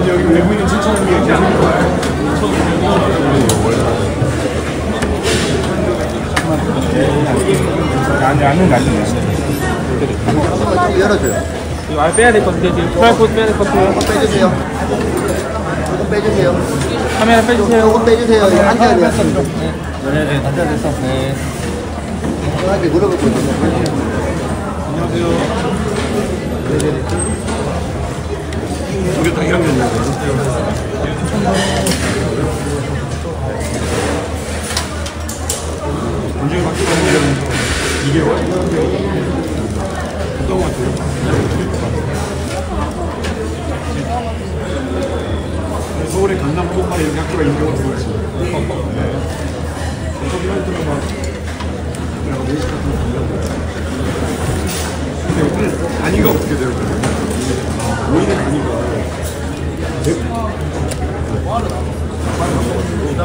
여기 외부인은 7,000원이에요. 안은 나중에 열어줘요. 이거 알 빼야 될 것 같아요. 지금 QR코드 빼야 될 것 같아요. 조금 빼주세요. 조금 빼주세요. 카메라 빼주세요. 조금 빼주세요. 앉아야 돼요. 네, 앉아야 됐어. 네. 편하게 물어볼 거 있어요. 안녕하세요. 우리 다 1학년이에요. 문제가 바뀌고 하면 2개월? 어떤 것 같아요? 서울에 강남 한복판에 이렇게 학교가 있는 경우가 되게 있어요. 어차피 할 때는 막 그냥 4시 같은 거 간다고. 근데 여기는 단위가 어떻게 돼요? 모이는 단위가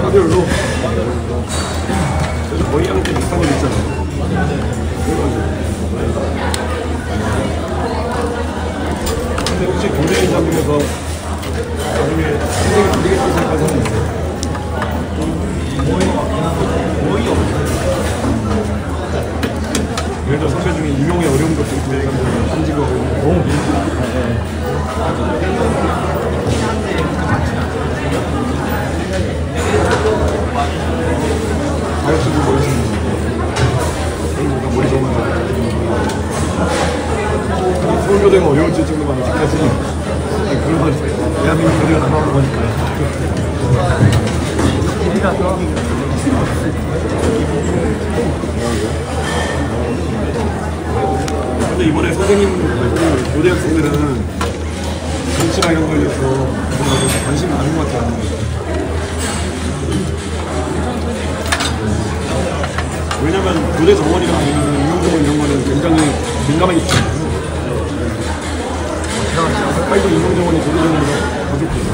하별로 그래서 거의 한테 비슷한 거 있잖아요. 근데 혹시 교대인 잡으면서 나중에 선생님이 안 되겠다고 생각하는 사람이 있어요? 거의 없어요. 예를 들어 선배 중에 임용의 어려운 것도 있고 얘기하면 앉은 거고 너무 가요수도 머리쓰는 거 머리 좋은 거 서울교대가 어려울지 정도만 어떻게까지 그런 거 대한민국 교대가 나가는 거니까 근데 이번에 선생님 말고 교대 학생들은 정치나 이런 거에 대해서 관심이 많은 것 같아요. 왜냐면 교대 정원이랑 임용정원 이런 거는 굉장히 민감하게 있잖아요. 빨리 임용정원이 교대 정원보다 더 좋거든요.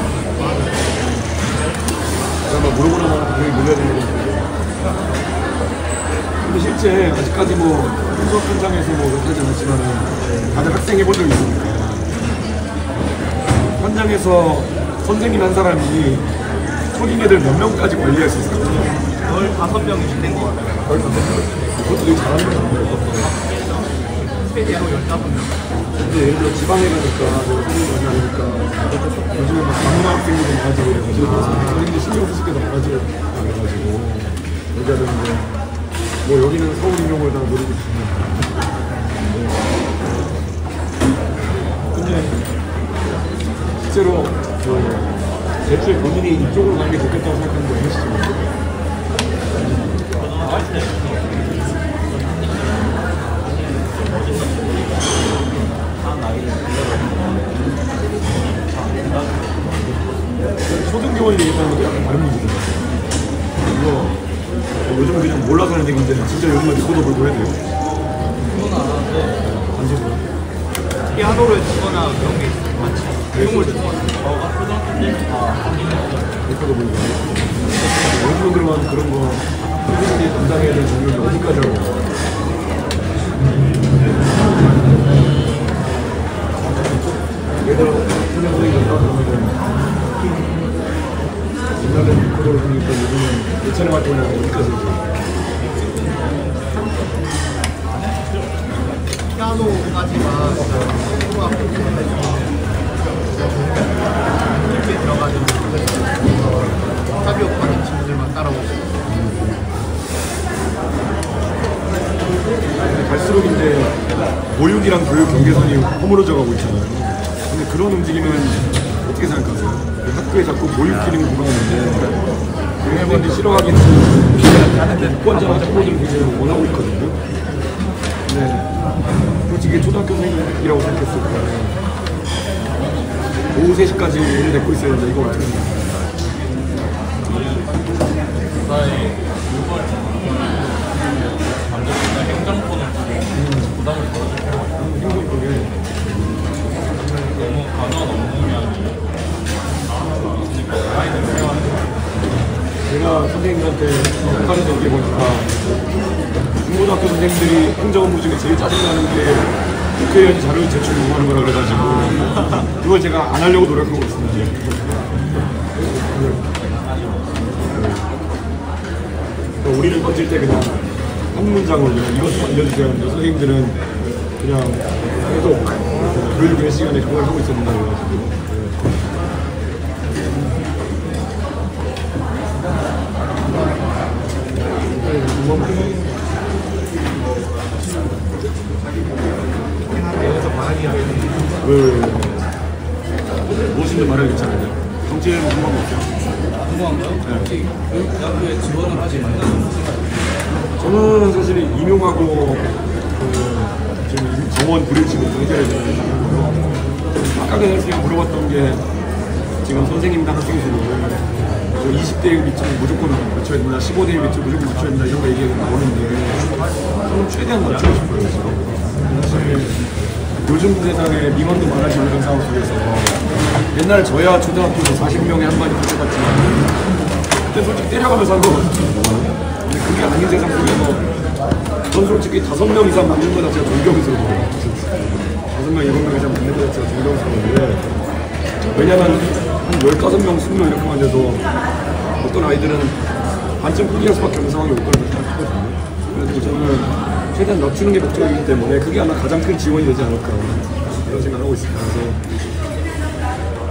그러면 물어보려면 당연히 몰라야 되는 건데. 근데 실제 아직까지 뭐 수업 현장에서 뭐 그렇게 하지 않았지만 다들 학생 해본 적이 있으니까 현장에서 선생님 한 사람이 초딩 애들 몇 명까지 관리할 수 있어요? 15명이 된 것 같아요. 그것도 되게 잘하는 거 같아요. 최대로 15명. 근데 예를 들어 지방에 가니까 내가 선생님 많이 하니까 요즘에 막 강남 학생들도 많아지고 그래가지고 선생님들 신경 쓰실 때도 많아지고 얘기해야 되는데 뭐 여기는 서울 임용을 다 노리고 있습니다. 근데 실제로 대표의 본인이 이쪽으로 가는 게 좋겠다고 생각하는 거 아니시죠? 초등교원이 되겠다는 것도 약간 다른 문제죠. 이거 요즘은 그냥 몰라서 하는 얘기인데 진짜 요즘은 리코더 걸고 해야 돼요. 그건 안 하는데 안지도 피아노를 치거나 그런 게 많지. 내용을 치거나 리코더 걸고 요즘은 그러면 그런 거 선생님이 담당해야 될 종류가 어디까지 하고 예를 들어 선생님이 그러면 옛날에는 리코더를 부르니까 요즘은 예체능 활동을 하고 어디까지 해요? 피아노까지만 초등학교 이렇게 들어가지고 사비업 받은 친구들만 따라오고 갈수록 이제 보육이랑 교육 경계선이 허물어져 가고 있잖아요. 근데 그런 움직임은 어떻게 생각하세요? 학교에 자꾸 보육 기능을 부각하는데 교육생들이 싫어하긴 하는데 무권자나 학부모들은 굉장히 원하고 있거든요. 근데 솔직히 초등학교생이라고 생각했을 때 오후 3시까지 일을 냈고 있어야 되는데 이거 어떻게 생각해요? 행정권을 부담을 덜어줄 필요가 있다. 행정권에 너무 과도한 업무량이 있으니까 아이들 생활하는 제가 선생님한테 평가를 얘기해보니까 중고등학교 초등학교 선생님들이 행정업무 중에 제일 짜증나는 게 국회의원이 자료 제출 요구하는 거라 그래가지고 그걸 제가 안 하려고 노력하고 있습니다. 우리를 던질 때 그냥 한 문장으로 그냥 이것도 알려주세요 하는데 선생님들은 그냥 계속 교육 몇 시간에 그걸 하고 있었는다고 해가지고 무엇인지 말해야겠잖아요. 정치에 궁금한 거 없어요? 궁금한 거요? 혹시 교육대학교에 지원을 하지 말라는 저는 사실 임용하고 지금 정원 불일치고 경제를 해서 아까 전에 제가 물어봤던 게 지금 선생님이나 학생 수를 20대 밑으로 무조건 맞춰야 된다, 15대 밑으로 무조건 맞춰야 된다 이런 거 얘기가 나오는데 저는 최대한 맞추고 싶어요. 사실 요즘 세상에 민원도 많아지고 이런 상황 속에서 옛날에 저야 초등학교에서 40명의 한 반이 붙여봤지만 그때 솔직히 때려가면서 한 거거든요. 근데 그게 아닌 세상 속에서 전 솔직히 5명 이상 맞는 거 자체가 존경스러워요. 5명, 7명 이상 맞는 거 자체가 존경스러운데 왜냐면 한 15명, 20명 이렇게만 돼도 어떤 아이들은 반쯤 포기할 수밖에 없는 상황이 올 거라고 생각하거든요. 그래서 저는 최대한 낮추는 게 목적이기 때문에 그게 아마 가장 큰 지원이 되지 않을까 그런 생각을 하고 있습니다.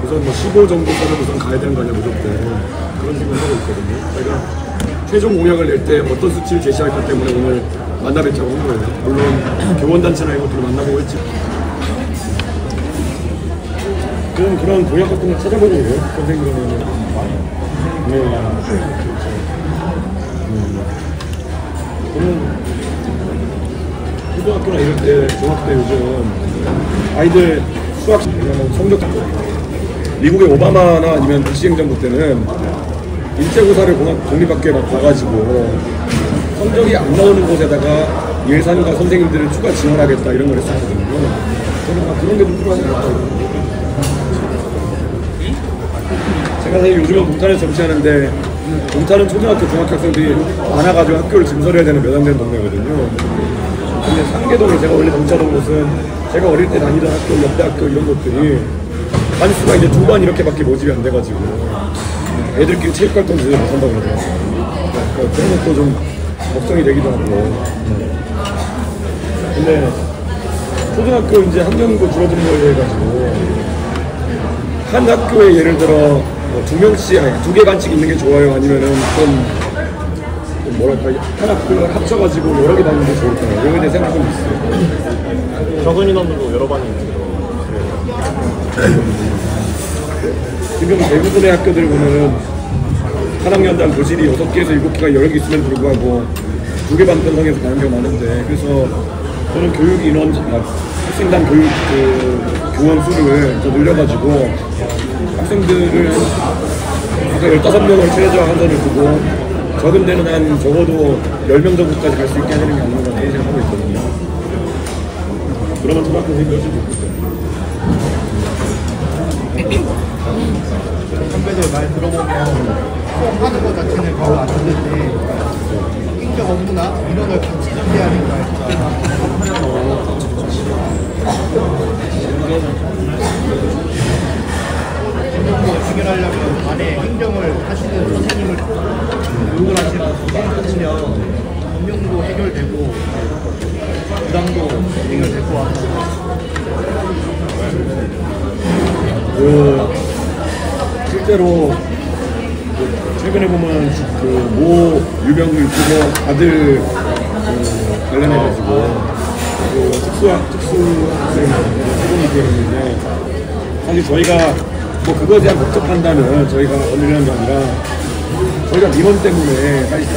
그래서 우선 뭐 15 정도까지 우선 가야 되는 거 아니야 무조건 그런 생각을 하고 있거든요. 저희가 최종 공약을 낼 때 어떤 수치를 제시할까 때문에 오늘 만나뵙자고 한 거예요. 물론 교원단체나 이런 것들을 만나보고 했지. 그런 공약 같은 거 찾아보고 있어요. 선생님들은 저는 초등학교나 이럴 때, 중학교 때 요즘 아이들 수학 성적 미국의 오바마나 아니면 부시 행정부 때는 인체고사를 공립학교에 막 봐가지고 성적이 안 나오는 곳에다가 예산과 선생님들을 추가 지원하겠다 이런 걸 했었거든요. 저는 막 그런 게 좀 필요하지 않을까. 제가 사실 요즘은 동탄에서 정치하는데 동탄은 초등학교, 중학교 학생들이 많아가지고 학교를 증설해야 되는 몇 안 되는 동네거든요. 근데 상계동에 제가 원래 정치하던 곳은 제가 어릴 때 다니던 학교, 역대학교 이런 것들이 반수가 이제 2반 이렇게밖에 모집이 안 돼가지고 애들끼리 체육활동 제대로 못한다고 그러더라고요. 그러니까 그런 것도 좀 걱정이 되기도 하고. 근데 초등학교 이제 학년고 줄어드는 거에 해가지고 한 학교에 예를 들어 뭐 2명씩, 아니 2개 반씩 있는 게 좋아요? 아니면은 좀 뭐랄까 한 학교를 합쳐가지고 여러 개 다니는 게 좋을까요? 이거에 대해 생각은 있어요. 적은 인원으로 여러 반이 있는 거. 지금 대부분의 학교들 보면은 한 학년당 교실이 6개에서 7개가 여러 개 있음에도 불구하고 2개 반 편성해서 가는 경우가 많은데 그래서 저는 교육 인원, 학생당 교육 교원 수를 더 늘려가지고 학생들을 아까 15명을 최저 한선을 두고 적은 데는 한 적어도 10명 정도까지 갈 수 있게 하는 게 아닌가 그런 생각을 하고 있거든요. 그러면 초등학교 선생님이 훨씬 좋겠어요. 선배들 말 들어보면 수업하는 것 자체는 바로 안 되는데 행정 업무나 민원을 같이 준비해야 되는 거야. 행정부 해결하려면 안에 행정을 하시는 선생님을 연구하시는 선생님을 운영도 해결되고 부담도 해결될 것 같아요. 실제로 최근에 보면 모 유명 유튜버 아들 관련해가지고 특수학생이 되었는데 사실 저희가 뭐 그거에 대한 법적한다면 저희가 언급하는 게 아니라 저희가 민원 때문에 사실상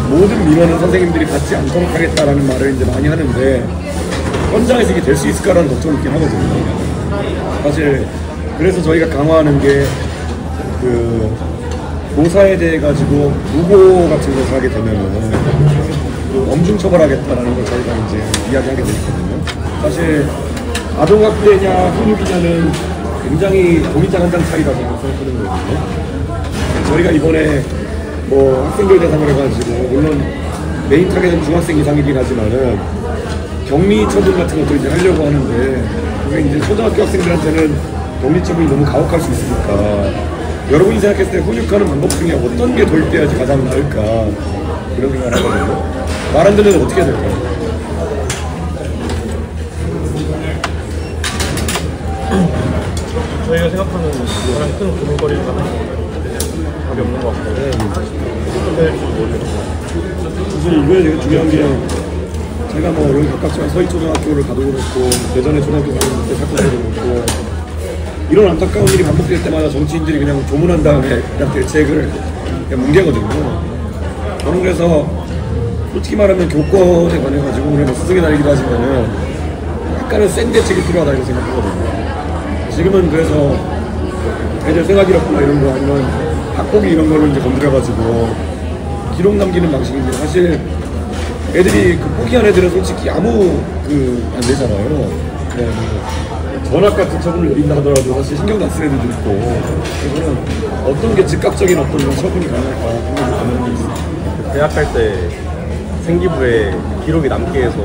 모든 민원은 선생님들이 받지 않도록 하겠다라는 말을 이제 많이 하는데 현장에서 이게 될 수 있을까라는 걱정이 있긴 하거든요. 사실 그래서 저희가 강화하는 게 그 모사에 대해 가지고 무고 같은 것을 하게 되면은 엄중 처벌하겠다라는 걸 저희가 이제 이야기하게 되거든요. 사실 아동학대냐 훈육이냐는 굉장히 도미장 한 장 차이라고 생각하는 거거든요. 저희가 이번에 뭐 학생들 대상으로 해가지고 물론 메인 타겟은 중학생 이상이긴 하지만은 격리 처분 같은 것도 이제 하려고 하는데 그게 이제 초등학교 학생들한테는 격리 처분이 너무 가혹할 수 있으니까 여러분이 생각했을 때 훈육하는 방법 중에 어떤 게 도입돼야지 가장 나을까 그런 생각을 하거든요. 말 안 듣는 어떻게 해야 될까요? 저희가 생각하는 가장 큰 고민거리는 답이 없는 것 같고 어떻게 될지 모르겠어요. 사실 이거에 되게 중요한 게 제가 뭐 여기 가깝지만 서희초등학교를 가도 그렇고 예전에 초등학교 다닐 때 사건도 그렇고 이런 안타까운 일이 반복될 때마다 정치인들이 그냥 조문한 다음에 그냥 대책을 그냥 뭉개거든요. 저는 그래서 솔직히 말하면 교권에 관해가지고 우리는 스승의 날이기도 하지만은 약간은 센 대책이 필요하다 이런 생각하거든요. 지금은 그래서 애들 생활기록부나 이런 거 아니면 학폭이 이런 걸로 이제 건드려가지고 기록 남기는 방식인데 사실 애들이 그 포기한 애들은 솔직히 아무 안 되잖아요. 네, 전학 같은 처분을 내린다 하더라도 사실 신경도 안 쓰는 애들도 있고 그래서 어떤 게 즉각적인 어떤 그런 처분이 가능할까 생각이 드는 게 있어요. 대학 갈 때 생기부에 기록이 남게 해서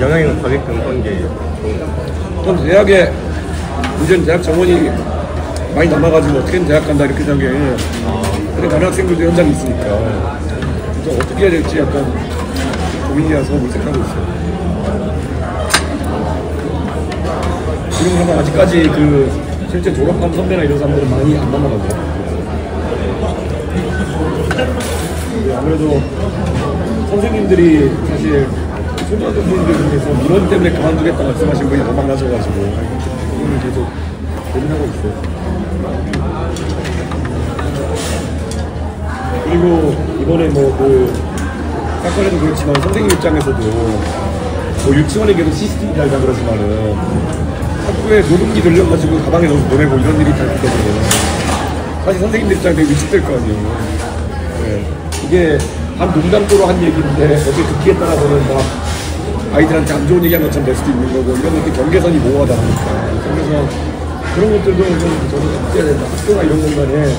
영향을 가게끔 하는 게 좋은 것 같아요. 전 대학에 이제는 대학 정원이 많이 남아가지고 어떻게든 대학 간다 이렇게 생각해. 근데 다른 학생들도 현장에 있으니까 그래서 어떻게 해야 될지 약간 고민이라서 모색하고 있어요. 지금 그러면 아직까지 그 실제 졸업한 선배나 이런 사람들은 많이 안 남아가고 아무래도 선생님들이 사실 초등학교 분들 중에서 민원 때문에 그만두겠다 말씀하신 분이 더 많아져가지고 그거는 계속 고민하고 있어요. 그리고 이번에 뭐 그 사건에도 그렇지만 선생님 입장에서도 뭐 유치원에 계속 CCTV 달다 그러지만은 학교에 녹음기 들려가지고 가방에 넣어서 보내고 이런 일이 다 있거든요. 사실 선생님들 입장에 되게 위축될 거 아니에요. 네. 이게 한 농담도로 한 얘기인데 어떻게 듣기에 따라서는 막 아이들한테 안 좋은 얘기한 것처럼 될 수도 있는 거고 이런 것들 경계선이 모호하다 보니까 그래서 그런 것들도 좀 저는 바뀌어야 된다. 학교나 이런 공간에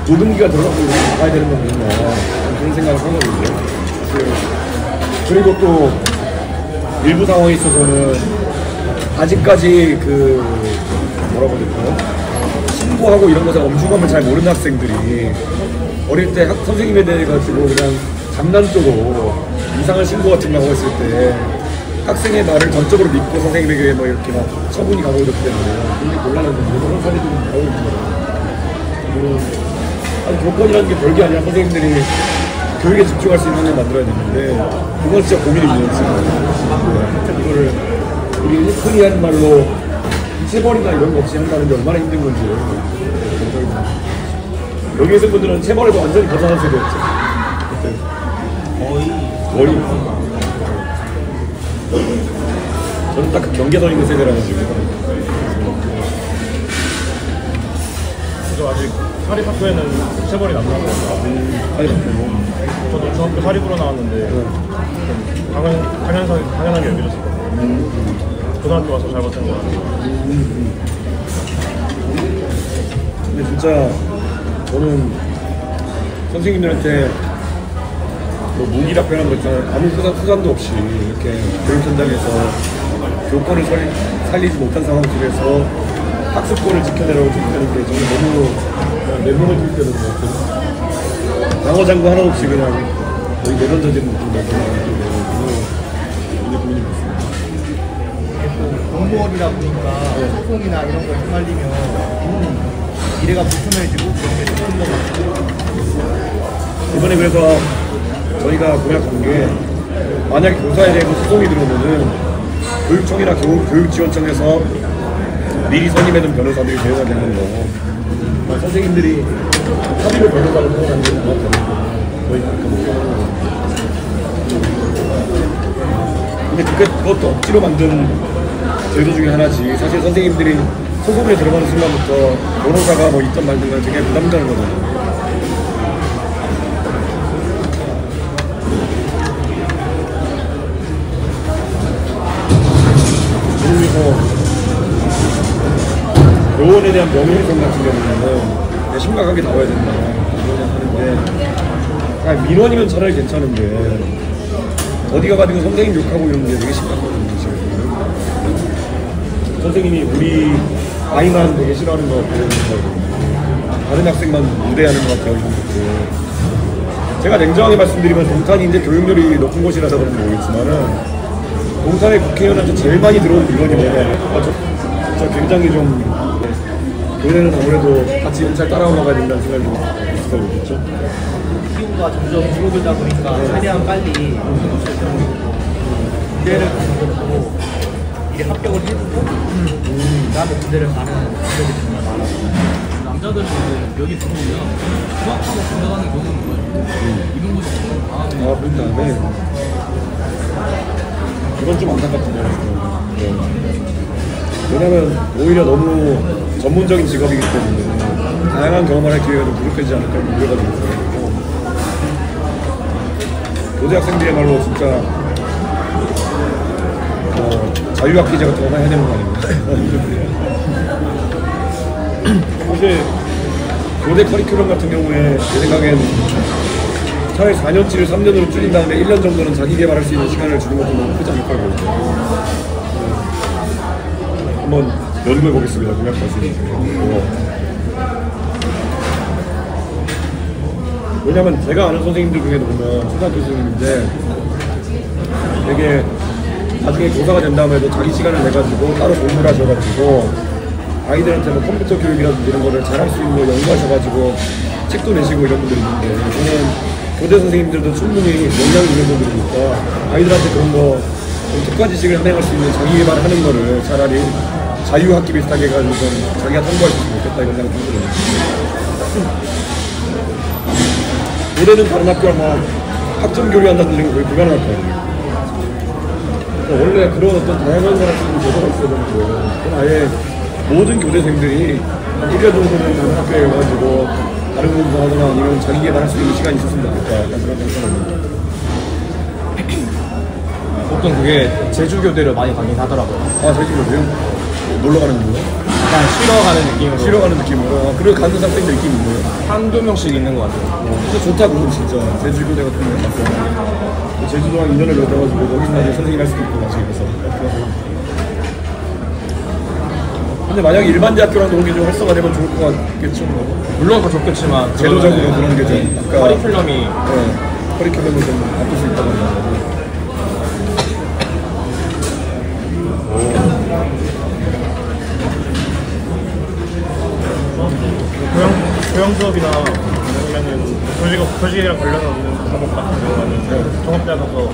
녹음기가 들어가고 이렇게 가야 되는 거 아니냐 그런 생각을 하거든요. 그리고 또 일부 상황에 있어서는 아직까지 그 뭐라고 해야 될까요? 신고하고 이런 것에 엄중함을 잘 모르는 학생들이 어릴 때 선생님에 대해 가지고 그냥 장난적으로 이상한 신고 같은 거 하고 있을 때 학생의 말을 전적으로 믿고 선생님에게 뭐 이렇게 막 처분이 가고 이렇기 때문에 굉장히 곤란한 그런 사례들이 나오고 있는 거예요. 아니, 교권이라는 게 별게 아니라 선생님들이 교육에 집중할 수 있는 걸 만들어야 되는데 그건 진짜 고민입니다. 지금 이거를 우리 흔히 하는 말로 체벌이나 이런 거 없이 한다는 게 얼마나 힘든 건지 여기 계신 분들은 체벌에도 완전히 벗어난 세대였죠. 거의 저는 딱 그 경계선 있는 세대라 가지고 그래서 아직 사립학교에는 체벌이 남나고요. 저도 중학교 사립으로 나왔는데 당연하게 여겨졌었거든요. 고등학교 와서 잘못한 거 같아요. 근데 진짜 저는 선생님들한테 뭐 무기력 변한 거 있잖아요. 아무 수단도 없이 이렇게 교육 현장에서 교권을 살리지 못한 상황 속에서 학습권을 지켜내라고 주는 게 저는 너무 내몸을 들 때는 것 같아요. 방어장구 하나 없이 그냥 거의 내던져지는 느낌이라서 굉장히 고민이 많습니다. 공무원이다 보니까 소송이나 이런 거 휘말리면 미래가 불투명해지고 그런 게 좋은 것 같아요. 이번에 그래서 저희가 공약한 게 만약에 교사에 대해서 소송이 들어오면은 교육청이나 교육지원청에서 미리 선임해둔 변호사들이 대여가 되는 거 선생님들이 합의로 변호사를 선임하는 게 나왔다는 거 저희 그렇게 목표하는 거거든요. 근데 그것도 억지로 만든 제도 중에 하나지 사실 선생님들이 소송에 들어가는 순간부터 변호사가 뭐 있던 말든 간에 되게 부담되는 거잖아요. 그리고 교원에 대한 명예훼손 같은 경우는 심각하게 나와야 된다 하는데 그러니까 민원이면 차라리 괜찮은데 어디가 가지고 선생님 욕하고 이런 게 되게 심각하거든요. 지금 선생님이 우리 아이만 되게 싫어하는 것 같아요. 다른 학생만 무대하는 것 같아요. 이런 것도. 제가 냉정하게 말씀드리면 동탄이 이제 교육열이 높은 곳이라서 그런지 모르겠지만은 동탄의 국회의원한테 제일 많이 들어온 민원이 뭐냐. 저 굉장히 좀 교대는 아무래도 같이 연차를 따라가야 된다는 생각이 좀 있어요. 그렇죠? 수요가 점점 줄어들다 보니까 최대한 빨리 군대를 가고 이게 합격을 해주고 그다음에 군대를 가는 분들이 정말 많아요. 남자들은 이제 여기 들어오면 휴학하고 군대 가는 경우는 거예요. 이런 것이 좀 아, 그렇다. 네. 이건 좀 안타깝다. 네. 왜냐면 오히려 너무 전문적인 직업이기 때문에 다양한 경험을 할 기회가 좀 부족하지 않을까 우려가 좀 있어요. 교대 학생들이야말로 진짜 자유학기제 같은 거 해야 되는 거 아닙니까? 사실 교대 커리큘럼 같은 경우에 제 생각엔 차라리 4년치를 3년으로 줄인 다음에 1년 정도는 자기 개발할 수 있는 시간을 주는 것도 너무 크지 않을까 보거든요. 한번 연구해 보겠습니다. 공약하시는 왜냐면 제가 아는 선생님들 중에도 보면 초등학교 선생님인데 되게 나중에 교사가 된 다음에도 자기 시간을 내가지고 따로 공부를 하셔가지고 아이들한테 뭐 컴퓨터 교육이라든지 이런 거를 잘할 수 있는 거 연구하셔가지고 책도 내시고 이런 분들이 있는데 저는 교대 선생님들도 충분히 역량이 있는 분들이니까 아이들한테 그런 거 특화 지식을 함양할 수 있는 자기 개발을 하는 거를 차라리 자유학기 비슷하게 해가지고 좀 자기가 참고할 수 있으면 좋겠다 이런 생각이 들거든요. 교대는 다른 학교랑 막 학점 교류한다는 게 거의 불가능할 거예요. 원래 그런 어떤 다양한 사람들이 제도가 있어야 되는 거예요. 그건 아예 모든 교대생들이 1년 정도는 다른 학교에 가가지고 다른 공부 하거나 아니면 자기 개발할 수 있는 시간이 있었으면 좋겠다. 약간 그런 생각입니다. 보통 그게 제주교대를 많이 가긴 하더라고요. 아, 제주도요? 놀러 가는 거요? 약간 쉬러 가는 느낌으로. 쉬러 가는 느낌으로. 아, 그리고 가는 학생들 느낌이 있네요. 한두 명씩 있는 것 같아요. 진짜 좋다, 그건 진짜. 제주교대 같은 데 갔어요. 제주도 한 2년을 가가지고 거기서 나중에 선생님 할 수도 있고, 나중에 가서. 근데 만약에 일반 대학교랑 그런 게 좀 활성화되면 좋을 것 같겠죠. 물론 더 좋겠지만 제도적으로 그런 게 좀 아까 커리큘럼이 커리큘럼을 좀 바꿀 수 있다고 하더라고요. 교양 수업이나 아니면은 교직이랑 관련 없는 과목 같은 경우는 종합대 가서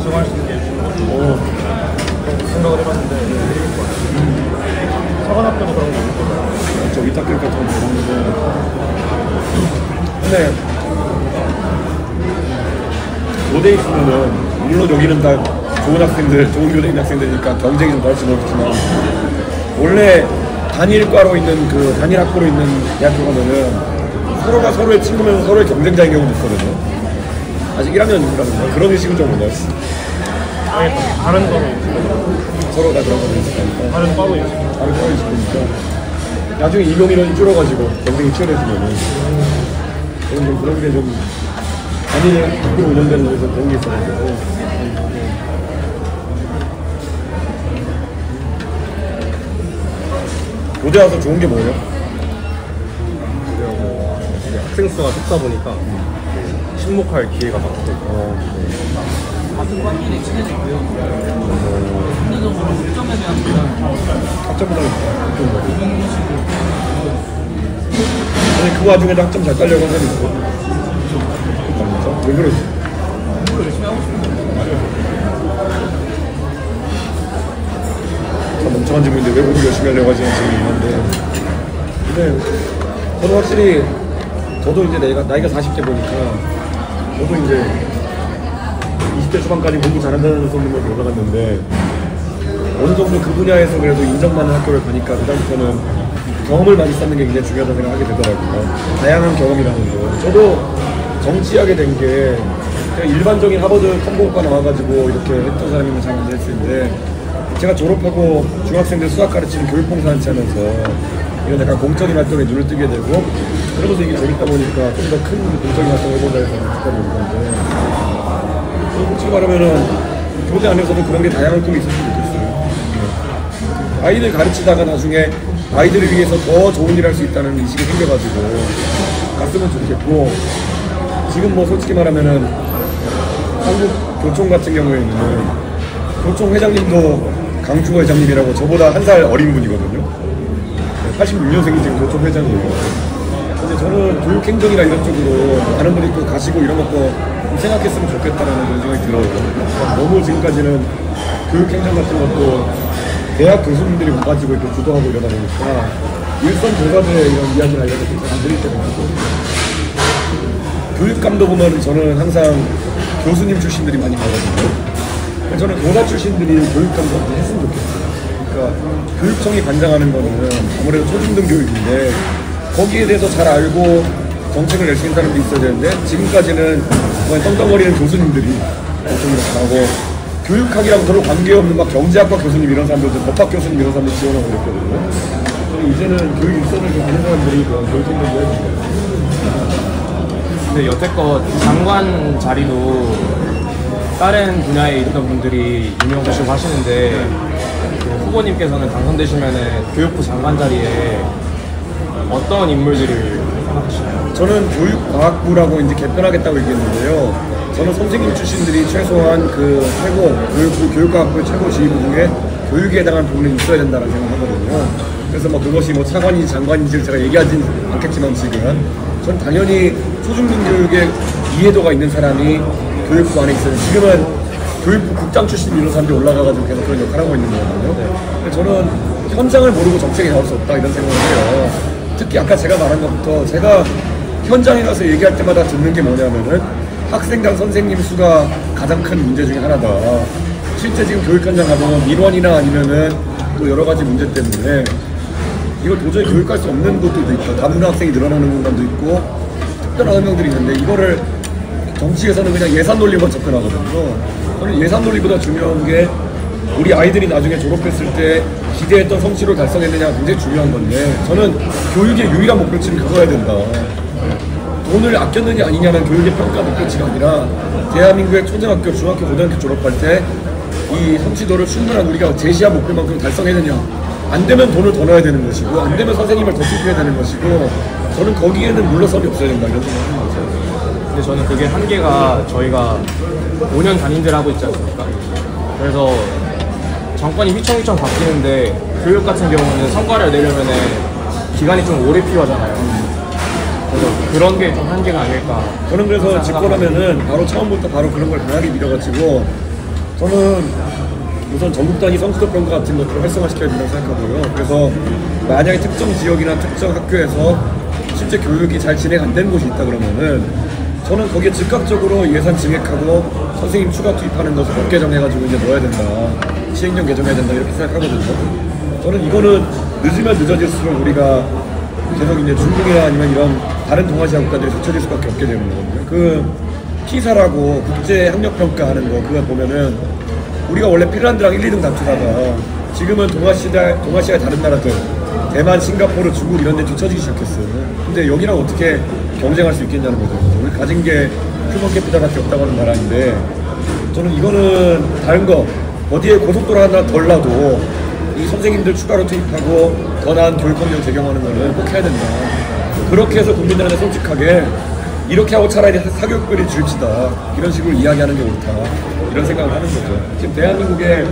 수강할 수 있는 게 좋은 것도 생각을 해봤는데 사관학교도 그런 게 있고 저 위탁교육 같은 거 보는데 근데 교대에 있으면은 물론 여기는 다 좋은 학생들, 좋은 교대인 학생들이니까 경쟁이 좀 덜할지 모르겠지만 원래 단일과로 있는 그 단일 학부로 있는 대학교 가면은 서로가 서로의 친구면서 서로의 경쟁자인 경우도 있거든요. 아직 1학년이라는 그런 의식은 좀 없나요? 아예 다른 거로 서로 다 그런 거를 있으니까 다른 과로 있고 다른 과로 있으니까 나중에 이용인원이 줄어가지고 경쟁이 치열해지면은 그런 게 좀 단일 학부로 운영되는 데서 그런 게 있어가지고 교대 와서 좋은 게 뭐예요? 학생 수가 적다 보니까 친목할 기회가 많고 같은 관계에 친해지고요. 상대적으로 학점에 대한 학점보다 좀 아니 그 와중에도 학점 잘 따려고 하는 사람이 있어. 왜 그러지? 멍청한 질문인데 왜 공부 열심히 하려고 하지 않는 질문이 있는데 근데 저는 확실히 저도 이제 나이가 40대 보니까 저도 이제 20대 초반까지 공부 잘한다는 소문으로 올라갔는데 어느 정도 그 분야에서 그래도 인정받는 학교를 가니까 그다음부터는 경험을 많이 쌓는 게 굉장히 중요하다고 생각하게 되더라고요. 다양한 경험이라는 거. 저도 정치하게 된 게 그냥 일반적인 하버드 컴공과 나와가지고 이렇게 했던 사람이면 잘 안 됐을 텐데 제가 졸업하고 중학생들 수학 가르치는 교육봉사 한치 하면서 이런 약간 공적인 활동에 눈을 뜨게 되고 그러면서 이게 재밌다 보니까 좀 더 큰 공적인 활동을 해보자 해서 여기까지 온 건데 솔직히 말하면은 교대 안에서도 그런 게 다양한 꿈이 있었으면 좋겠어요. 아이들 가르치다가 나중에 아이들을 위해서 더 좋은 일 할 수 있다는 인식이 생겨가지고 갔으면 좋겠고 지금 뭐 솔직히 말하면은 한국교총 같은 경우에는 교총 회장님도 강주호 회장님이라고 저보다 한 살 어린 분이거든요. 86년생이 지금 교총 회장이에요. 근데 저는 교육행정이나 이런 쪽으로 많은 분들이 또 가시고 이런 것도 생각했으면 좋겠다는 그런 생각이 들어요. 너무 지금까지는 교육행정 같은 것도 대학 교수님들이 못 가지고 이렇게 주도하고 이러다 보니까 일선 교사들의 이런 이야기나 이런 것도 잘 안 들릴 때가 있고 교육감도 보면 저는 항상 교수님 출신들이 많이 가거든요. 저는 교사 출신들이 교육감도 했으면 좋겠어요. 그러니까 교육청이 관장하는 거는 아무래도 초중등 교육인데 거기에 대해서 잘 알고 정책을 낼 수 있는 사람들이 있어야 되는데 지금까지는 그냥 떵떵거리는 교수님들이 엄청 잘하고 교육학이랑 별로 관계없는 막 경제학과 교수님 이런 사람들도 법학 교수님 이런 사람들 지원하고 그랬거든요. 저는 이제는 교육 일선을 좀 아는 사람들이 교육행정을 해야 돼요. 근데 여태껏 장관 자리도 다른 분야에 있던 분들이 임명되시고 하시는데 그 후보님께서는 당선되시면은 교육부 장관 자리에 어떤 인물들을 생각하시나요? 저는 교육과학부라고 이제 개편하겠다고 얘기했는데요. 저는 선생님 출신들이 최소한 그 최고 교육과학부 최고 지휘부 중에 교육에 해당한 부분이 있어야 된다는 생각하거든요. 그래서 뭐 그것이 뭐 차관인지 장관인지를 제가 얘기하진 않겠지만 지금 전 당연히 초중등 교육에 이해도가 있는 사람이 교육부 안에 있어요. 지금은 교육부 국장 출신 이런 사람들이 올라가가지고 계속 그런 역할을 하고 있는 거거든요. 근데 저는 현장을 모르고 정책이 나올 수 없다 이런 생각을 해요. 특히 아까 제가 말한 것부터 제가 현장에 가서 얘기할 때마다 듣는 게 뭐냐면은 학생당 선생님 수가 가장 큰 문제 중에 하나다. 실제 지금 교육 현장 가보면 민원이나 아니면은 또 여러 가지 문제 때문에 이걸 도저히 교육할 수 없는 곳들도 있고 다문화 학생이 늘어나는 공간도 있고 특별한 설명들이 있는데 이거를 정치에서는 그냥 예산 논리만 접근하거든요. 저는 예산 논리보다 중요한 게 우리 아이들이 나중에 졸업했을 때 기대했던 성취를 달성했느냐가 굉장히 중요한 건데 저는 교육의 유일한 목표치는 그거야 된다. 돈을 아꼈느냐 아니냐는 교육의 평가 목표치가 아니라 대한민국의 초등학교, 중학교, 고등학교 졸업할 때 이 성취도를 충분한 우리가 제시한 목표만큼 달성했느냐 안 되면 돈을 더 넣어야 되는 것이고 안 되면 선생님을 더 투입해야 되는 것이고 저는 거기에는 물러섬이 없어야 된다 이런 생각을 하는 거죠. 근데 저는 그게 한계가 저희가 5년 단임제를 하고 있지 않습니까? 그래서 정권이 휘청휘청 바뀌는데 교육 같은 경우는 성과를 내려면 기간이 좀 오래 필요하잖아요. 그래서 그런 게 좀 한계가 아닐까. 저는 그래서 집권하면은 바로 처음부터 바로 그런 걸 강하게 밀어가지고 저는 우선 전국 단위 성취도 평가 같은 것들을 활성화시켜야 된다고 생각하고요. 그래서 만약에 특정 지역이나 특정 학교에서 실제 교육이 잘 진행 안 되는 곳이 있다 그러면은 저는 거기에 즉각적으로 예산 증액하고 선생님 추가 투입하는 것을 법 개정해가지고 이제 넣어야 된다. 시행령 개정해야 된다 이렇게 생각하거든요. 저는 이거는 늦으면 늦어질수록 우리가 계속 이제 중국이나 아니면 이런 다른 동아시아 국가들이 뒤처질 수밖에 없게 되는 거거든요. 그 피사라고 국제 학력 평가하는 거 그거 보면은 우리가 원래 핀란드랑 1, 2등 다투다가 지금은 동아시아의 다른 나라들 대만, 싱가포르, 중국 이런 데 뒤처지기 시작했어요. 근데 여기랑 어떻게 경쟁할 수 있겠냐는 거죠. 우리 가진 게 휴먼 캐피탈밖에 없다고 하는 나라인데 저는 이거는 다른 거 어디에 고속도로 하나 덜 놔도 이 선생님들 추가로 투입하고 더 나은 교육환경 제공하는 거는 꼭 해야 된다. 그렇게 해서 국민들한테 솔직하게 이렇게 하고 차라리 사교육비를 줄지다 이런 식으로 이야기하는 게 옳다 이런 생각을 하는 거죠. 지금 대한민국에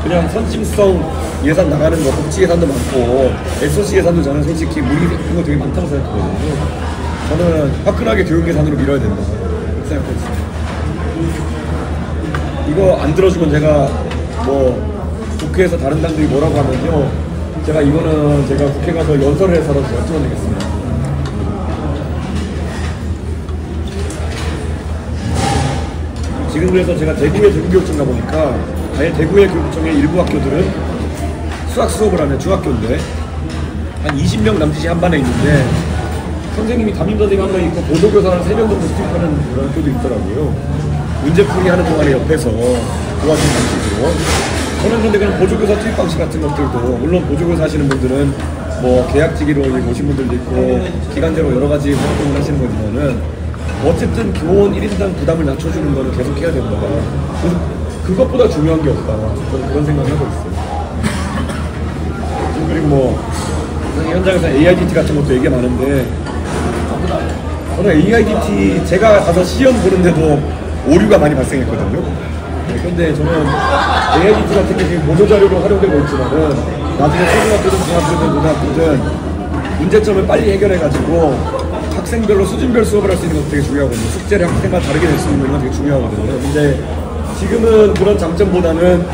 그냥 선심성 예산 나가는 거 복지 예산도 많고 SOC 예산도 저는 솔직히 무리 생긴 거 되게 많다고 생각하거든요. 저는 화끈하게 교육 예산으로 밀어야 된다 그렇게 생각하고 있습니다. 이거 안 들어주면 제가 뭐 국회에서 다른 당들이 뭐라고 하면요 제가 이거는 제가 국회 가서 연설을 해서라도 제가 찍어내겠습니다. 지금 그래서 제가 대구의 대구교육청 가보니까 아예 대구의 교육청의 일부 학교들은 수학 수업을 하는 중학교인데 한 20명 남짓이 한 반에 있는데 선생님이 담임선생님 한 명 있고 보조교사는 3명 정도 투입하는 그런 학교도 있더라고요. 문제풀이 하는 동안에 옆에서 도와주는 방식으로 저는 근데 그냥 보조교사 투입 방식 같은 것들도 물론 보조교사 하시는 분들은 뭐 계약직으로 오신 분들도 있고 기간제로 여러 가지 활동을 하시는 거지만은 어쨌든 교원 1인당 부담을 낮춰주는 거는 계속 해야 된다. 그것보다 중요한 게 없다. 저는 그런 생각을 하고 있어요. 그리고 뭐 현장에서 AIDT 같은 것도 얘기가 많은데 저는 AIDT 제가 가서 시험 보는데도 오류가 많이 발생했거든요. 그런데 저는 AIDT 같은 게 지금 보조자료로 활용되고 있지만은 나중에 초등학교든 중학교든 고등학교든 문제점을 빨리 해결해가지고 학생별로 수준별 수업을 할 수 있는 것도 되게 중요하거든요. 숙제를 학생마다 다르게 낼 수 있는 건 되게 중요하거든요. 근데 지금은 그런 장점보다는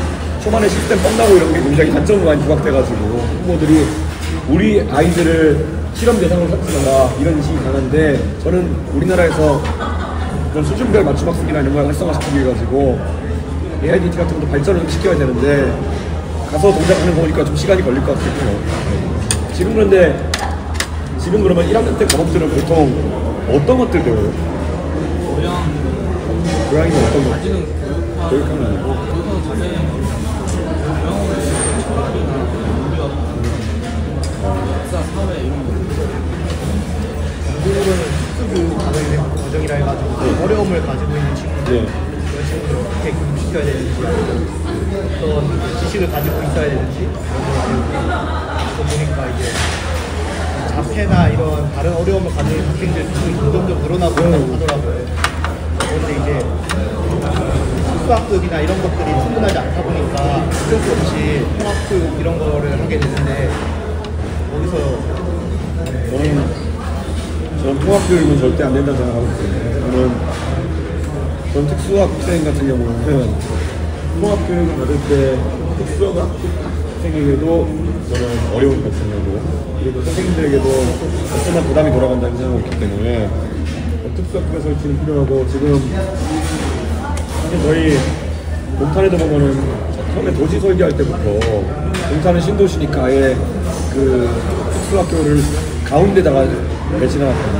초반에 시스템 뻥나고 이런 게 굉장히 단점으로 많이 부각돼가지고 부모들이 우리 아이들을 실험 대상으로 삼지마라 이런 인식이 강한데 저는 우리나라에서 그런 수준별 맞춤 학습이나 이런 걸 활성화시키기 위해 가지고 AIDT 같은 것도 발전을 좀 시켜야 되는데 가서 동작하는 거 보니까 좀 시간이 걸릴 것 같아요. 지금 그런데 지금 그러면 1학년 때 과목들은 보통 어떤 것들 배워요? 교양이 어떤 거? 가지는 교육하는 아니고 교육하는 자세, 영어를 철학이나 물리학, 역사, 사회 이런 거. 한국으로는 특수교육 과정이라 해가지고 어려움을 가지고 있는 친구들 네. 그런 친구들 어떻게 교육시켜야 되는지 어떤 지식을 가지고 있어야 되는지 이런 거 보니까 이제 자폐나 이런 다른 어려움을 가지고 있는 학생들 수준이 점점 늘어나고 있다고 하더라고요. 그런데 이제 수학급이나 이런 것들이 충분하지 않다 보니까 어쩔 수 없이 통합교육 이런 거를 하게 되는데 거기서 저는 통합교육은 절대 안 된다고 생각하고 있어요. 저는 특수학 학생 같은 경우는 통합교육을 받을 때 특수학 학생에게도 저는 어려움이 발생하고 그리고 선생님들에게도 엄청난 부담이 돌아간다는 생각이 있기 때문에 특수학교 설치는 필요하고 지금 사실 저희 동탄에도 보면은 처음에 도시 설계할 때부터 동탄은 신도시니까 아예 그 특수학교를 가운데다가 배치해놨거든요.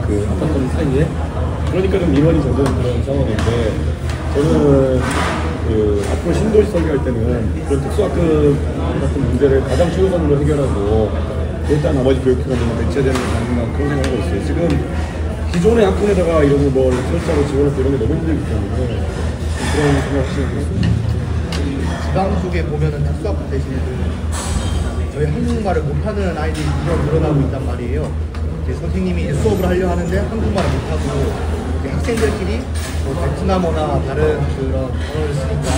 그 아파트 사이에. 그러니까 좀 민원이 젖은 그런 상황인데 저는 그 앞으로 신도시 설계할 때는 그런 특수학급 같은 문제를 가장 최우선으로 해결하고 일단 나머지 교육기관들만 배치해야 되는 게 아닌가 그런 생각을 하고 있어요. 지금 기존의 학군에다가 이런 거 뭐 설치하고 지원하고 이런 게 너무 힘들기 때문에 그런 생각을 하고 있습니다. 지방 쪽에 보면은 특수학급 대신에 저희 한국말을 못하는 아이들이 늘어나고 있단 말이에요. 이제 선생님이 이제 수업을 하려 하는데 한국말을 못하고 이제 학생들끼리 뭐 베트남어나 다른 그런 언어를 쓰니까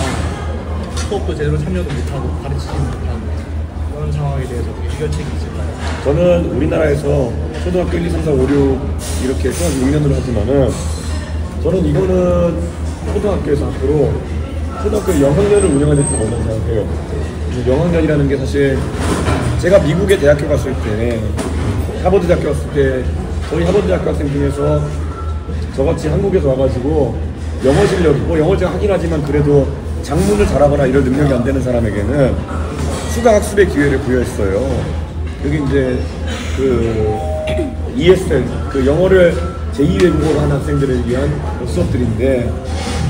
수업도 제대로 참여도 못하고 가르치지 못하고 그런 상황에 대해서 해결책이 있을까요? 저는 우리나라에서 초등학교 1, 2, 3, 4, 5, 6 이렇게 초등학교 6년으로 하지만은 저는 이거는 초등학교에서 앞으로 초등학교 영학년을 운영하는 게 어려운 생각해요. 영학년이라는 게 사실 제가 미국에 대학교 갔을 때 하버드 대학교 갔을 때 저희 하버드 대학교 학생 중에서 저같이 한국에서 와가지고 영어 실력이 뭐 영어 제가 하긴 하지만 그래도 작문을 잘하거나 이럴 능력이 안 되는 사람에게는 추가 학습의 기회를 부여했어요. 여기 이제 그 ESL 그 영어를 제2 외국어로 하는 학생들을 위한 수업들인데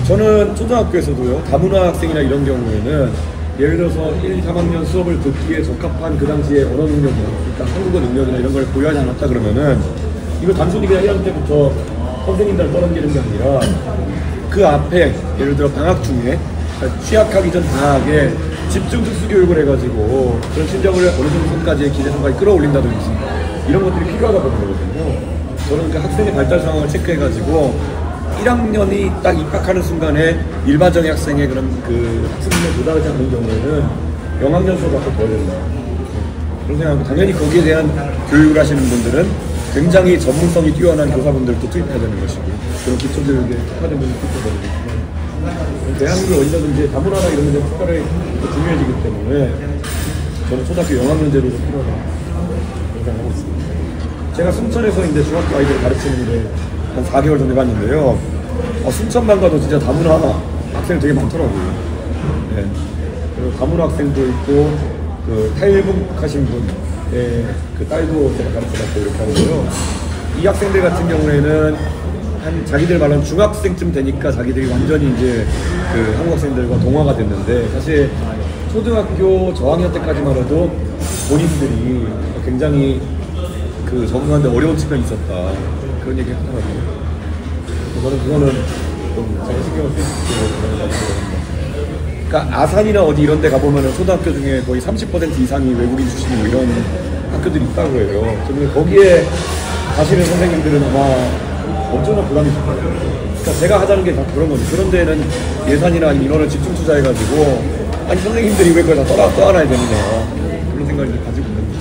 저는 초등학교에서도요 다문화 학생이나 이런 경우에는 예를 들어서 1, 3학년 수업을 듣기에 적합한 그 당시에 언어 능력이나 그러니까 한국어 능력이나 이런 걸 보유하지 않았다 그러면은 이거 단순히 그냥 1학년 때부터 선생님들 떠넘기는 게 아니라 그 앞에 예를 들어 방학 중에 취학하기 전 방학에 집중 특수교육을 해가지고 그런 실력을 어느 정도 선까지의 기대선까지 끌어올린다든지 이런 것들이 필요하다고 보거든요. 저는 그 학생의 발달 상황을 체크해가지고 1학년이 딱 입학하는 순간에 일반적인 학생의 그런 그 학습률에 도달하지 않는 경우에는 영학년 수업을 더 된다. 그런 생각하고 당연히 거기에 대한 교육을 하시는 분들은 굉장히 전문성이 뛰어난 교사분들도 투입해야 되는 것이고 그런 기초교육에 특화된 분들 투입해야 되는 대한민국 어디서든지 다문화나 이런 문제 특화를 중요해지기 때문에 저는 초등학교 영학년제도가 필요하다 생각하고 있습니다. 제가 순천에서 이제 중학교 아이들을 가르치는데 한 4개월 전에 갔는데요. 순천만 가도 진짜 다문화 학생이 되게 많더라고요. 네. 그리고 다문화 학생도 있고 그 탈북하신 분의 그 딸도 제가 가르쳐봤고 이렇게 하는데요. 이 학생들 같은 경우에는 한 자기들 말로는 중학생쯤 되니까 자기들이 완전히 이제 그 한국 학생들과 동화가 됐는데 사실 초등학교 저학년 때까지만 해도 본인들이 굉장히 그 적응하는데 어려운 측면이 있었다 그런 얘기 하더라고요. 저는 그거는 좀 잘 신경을 쓸 수 있고 그런 것 그러니까 아산이나 어디 이런 데 가보면 초등학교 중에 거의 30% 이상이 외국인 출신이 뭐 이런 학교들이 있다고 해요. 그런데 거기에 가시는 선생님들은 아마 엄청난 부담이 있을 거예요. 그러니까 제가 하자는 게 다 그런 거죠. 그런 데는 예산이나 인원을 집중 투자해가지고 아니 선생님들이 왜 그걸 다 떠안아야 되느냐 그런 생각을 가지고 있는 거죠.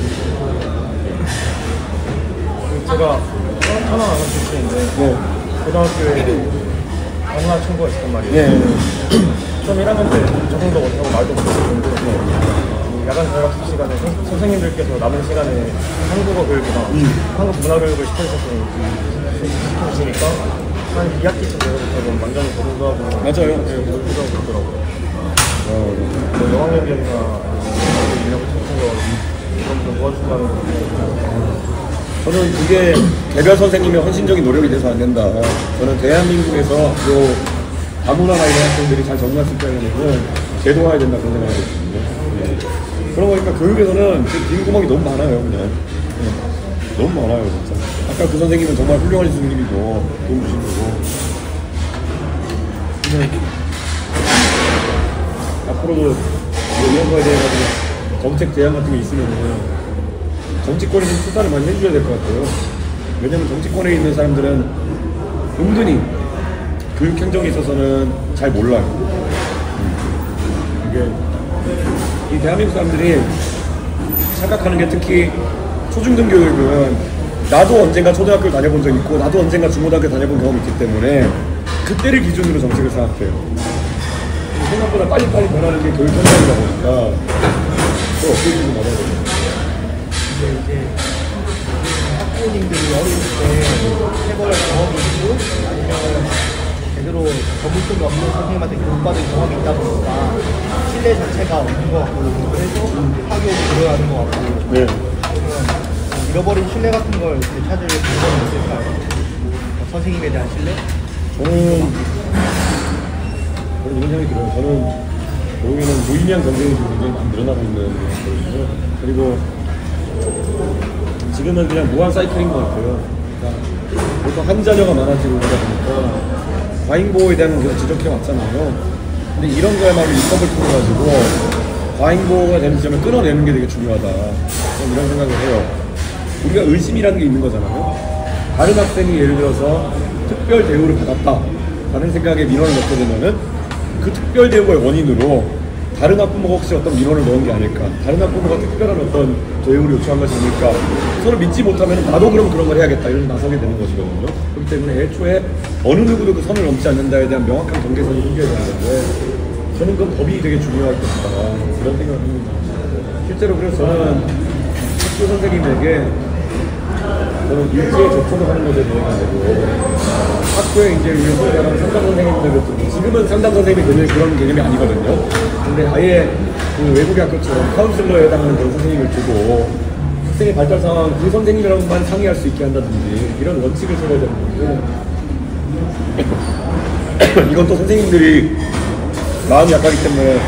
제가 하나 출신인데 네. 고등학교에 강남 친구가 있었단 말이에요. 네. 처음 1학년 때 적응도 못하고 말도 못했는데 야간 자율학습 시간에 선생님들께서 남은 시간에 한국어 교육이나 한국 문화 교육을 시켜주시니까 한 2학기쯤 되서부터는 완전히 적응도 하고 맞아요. 적응도 하고 그러더라고요. 뭐 영화협연이나 이런 거 좀 도와준다는 거. 저는 그게 개별 선생님의 헌신적인 노력이 돼서 안 된다. 저는 대한민국에서 요 아무나나 이런 학생들이 잘 적응할 수 있다는 것은 제도화해야 된다 그런 생각을 하고 있습니다. 네. 그러고 보니까 교육에서는 빈 구멍이 너무 많아요. 그냥 너무 많아요 진짜. 아까 그 선생님은 정말 훌륭한 선생님이고 도움 주신 거고. 근데 앞으로도 이런 거에 대해 정책 제안 같은 게 있으면은 정치권이 좀 수사를 많이 해줘야 될 것 같아요. 왜냐면 정치권에 있는 사람들은 은근히 교육 행정에 있어서는 잘 몰라요. 이게 이 대한민국 사람들이 생각하는 게 특히 초중등 교육은 나도 언젠가 초등학교를 다녀본 적 있고 나도 언젠가 중고등학교 다녀본 경험이 있기 때문에 그때를 기준으로 정책을 생각해요. 생각보다 빨리빨리 변하는 게 교육 현장이다 보니까 또 어떻게 좀 받아야 돼요. 이제 학부모님들이 어릴 때 해볼 경험이 있고 아니면 제대로 전문성이 없는 선생님한테 교육받은 경험이 있다 보니까 신뢰 자체가 없는 것 같고 그래서 학교를 들어가는 것 같고 네. 그러면 잃어버린 신뢰 같은 걸 되찾을 방법이 있을까요? 선생님에 대한 신뢰? 저는 이런 생각이 들어요. 저는 결국에는 무의미한 경쟁이 지금 굉장히 많이 늘어나고 있는 거거든요. 그리고 지금은 그냥 무한 사이클인 것 같아요. 그러니까 보통 한 자녀가 많아지고 그러다 보니까 과잉보호에 대한 걸 지적해 왔잖아요. 근데 이런 거야말로 입법을 통해 가지고 과잉보호가 되는 지점을 끊어내는 게 되게 중요하다. 저는 이런 생각을 해요. 우리가 의심이라는 게 있는 거잖아요. 다른 학생이 예를 들어서 특별 대우를 받았다 라는 생각에 민원을 넣게 되면은 그 특별 대우의 원인으로 다른 학부모가 혹시 어떤 민원을 넣은 게 아닐까, 다른 학부모가 특별한 어떤 대우를 요청한 것이 아닐까, 서로 믿지 못하면 나도 그럼 그런 걸 해야겠다 이런 나서게 되는 것이거든요. 그렇기 때문에 애초에 어느 누구도 그 선을 넘지 않는다에 대한 명확한 경계선이 생겨야 되는 건데 저는 그건 법이 되게 중요할 것이다 그런 생각을 합니다. 실제로 그래서 저는 학교 선생님에게 저는 일제에 접촉을 하는 것에 대해 가지고 학교에 이제 우리 소개하는 상담 선생님들 지금은 상담 선생님이 그런 개념이 아니거든요. 근데 아예 그 외국의 학교처럼 카운슬러에 해당하는 그런 선생님을 두고 학생의 발달 상황 그 선생님이랑만 상의할 수 있게 한다든지 이런 원칙을 세워야 되는 거고 이건 또 선생님들이 마음이 약하기 때문에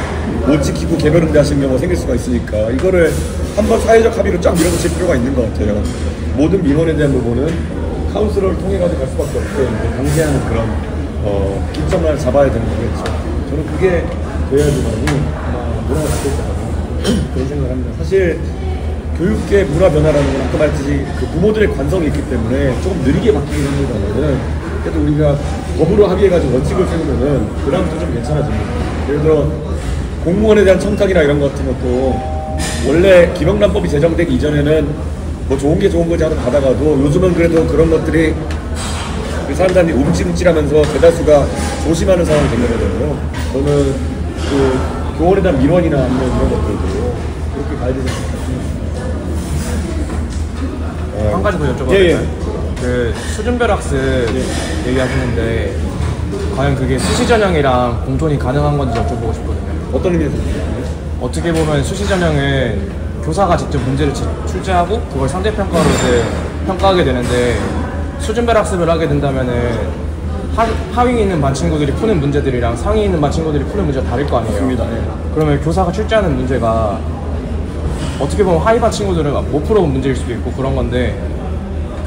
못 지키고 개별 응대하시는 경우가 생길 수가 있으니까 이거를 한번 사회적 합의로 쫙 밀어붙일 필요가 있는 것 같아요. 모든 민원에 대한 부분은 카운슬러를 통해 가지고 갈 수밖에 없게 방지하는 그런 기점을 잡아야 되는 거겠죠. 저는 그게 돼야지만이 문화가 바뀔 것 같아요. 그런 생각을 합니다. 사실 교육계 문화 변화라는 건 아까 말했듯이 그 부모들의 관성이 있기 때문에 조금 느리게 바뀌긴 합니다만은 그래도 우리가 법으로 합의해가지고 원칙을 세우면은 그다음부터 좀 괜찮아집니다. 예를 들어 공무원에 대한 청탁이나 이런 것 같은 것도 원래 기명란법이 제정되기 이전에는 뭐 좋은 게 좋은 거지 하고 받아가도 요즘은 그래도 그런 것들이 그 사람들이 움찔움찔하면서 대다수가 조심하는 상황이 된 거거든요. 저는 그 교원에 대한 민원이나 아니면 이런 것들도 그렇게 가야 되지 않습니까? 한 가지 더 여쭤봐도 예, 예. 될까요? 그 수준별 학습 얘기하시는데 과연 그게 수시 전형이랑 공존이 가능한 건지 여쭤보고 싶거든요. 어떤 의미에서? 어떻게 보면 수시 전형은 교사가 직접 문제를 출제하고 그걸 상대평가로 이제 평가하게 되는데 수준별 학습을 하게 된다면은 하위에 있는 반 친구들이 푸는 문제들이랑 상위에 있는 반 친구들이 푸는 문제가 다를 거 아니에요. 맞습니다. 네. 그러면 교사가 출제하는 문제가 어떻게 보면 하이반 친구들은 못 풀어본 문제일 수도 있고 그런 건데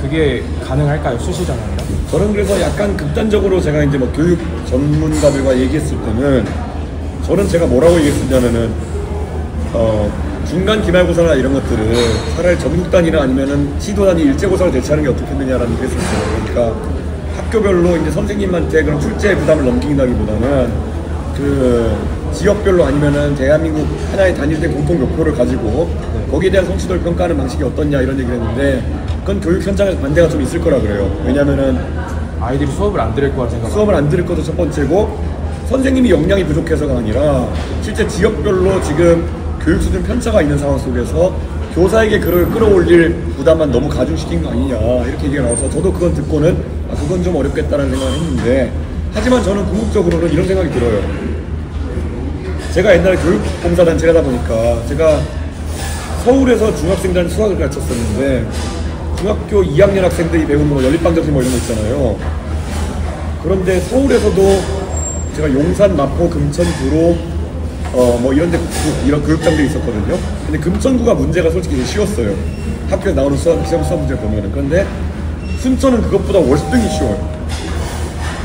그게 가능할까요? 수시전형이랑? 저는 그래서 약간 극단적으로 제가 이제 뭐 교육 전문가들과 얘기했을 때는 저는 제가 뭐라고 얘기했었냐면은 중간 기말고사나 이런 것들을 차라리 전국 단위나 아니면은 시도 단위 일제고사를 대체하는 게 어떻겠느냐라는 얘기를 했었어요. 그러니까 학교별로 이제 선생님한테 그런 출제 부담을 넘긴다기보다는 그 지역별로 아니면은 대한민국 하나의 단일대 공통 목표를 가지고 거기에 대한 성취도를 평가하는 방식이 어떻냐 이런 얘기를 했는데 그건 교육 현장에서 반대가 좀 있을 거라 그래요. 왜냐면은 아이들이 수업을 안 들을 거라 생각. 수업을 안 들을 것도 첫 번째고 선생님이 역량이 부족해서가 아니라 실제 지역별로 지금 교육 수준 편차가 있는 상황 속에서 교사에게 그걸 끌어올릴 부담만 너무 가중시킨 거 아니냐 이렇게 얘기가 나와서 저도 그건 듣고는 그건 좀 어렵겠다는 생각을 했는데 하지만 저는 궁극적으로는 이런 생각이 들어요. 제가 옛날에 교육봉사단체를 하다 보니까 제가 서울에서 중학생단 수학을 가르쳤었는데 중학교 2학년 학생들이 배우는 뭐 연립방정식 뭐 이런 거 있잖아요. 그런데 서울에서도 제가 용산, 마포, 금천, 구로 뭐 이런 데 이런 교육장들이 있었거든요. 근데 금천구가 문제가 솔직히 되게 쉬웠어요. 학교에 나오는 수학 문제 보면은. 그런데 순천은 그것보다 월등히 쉬워요.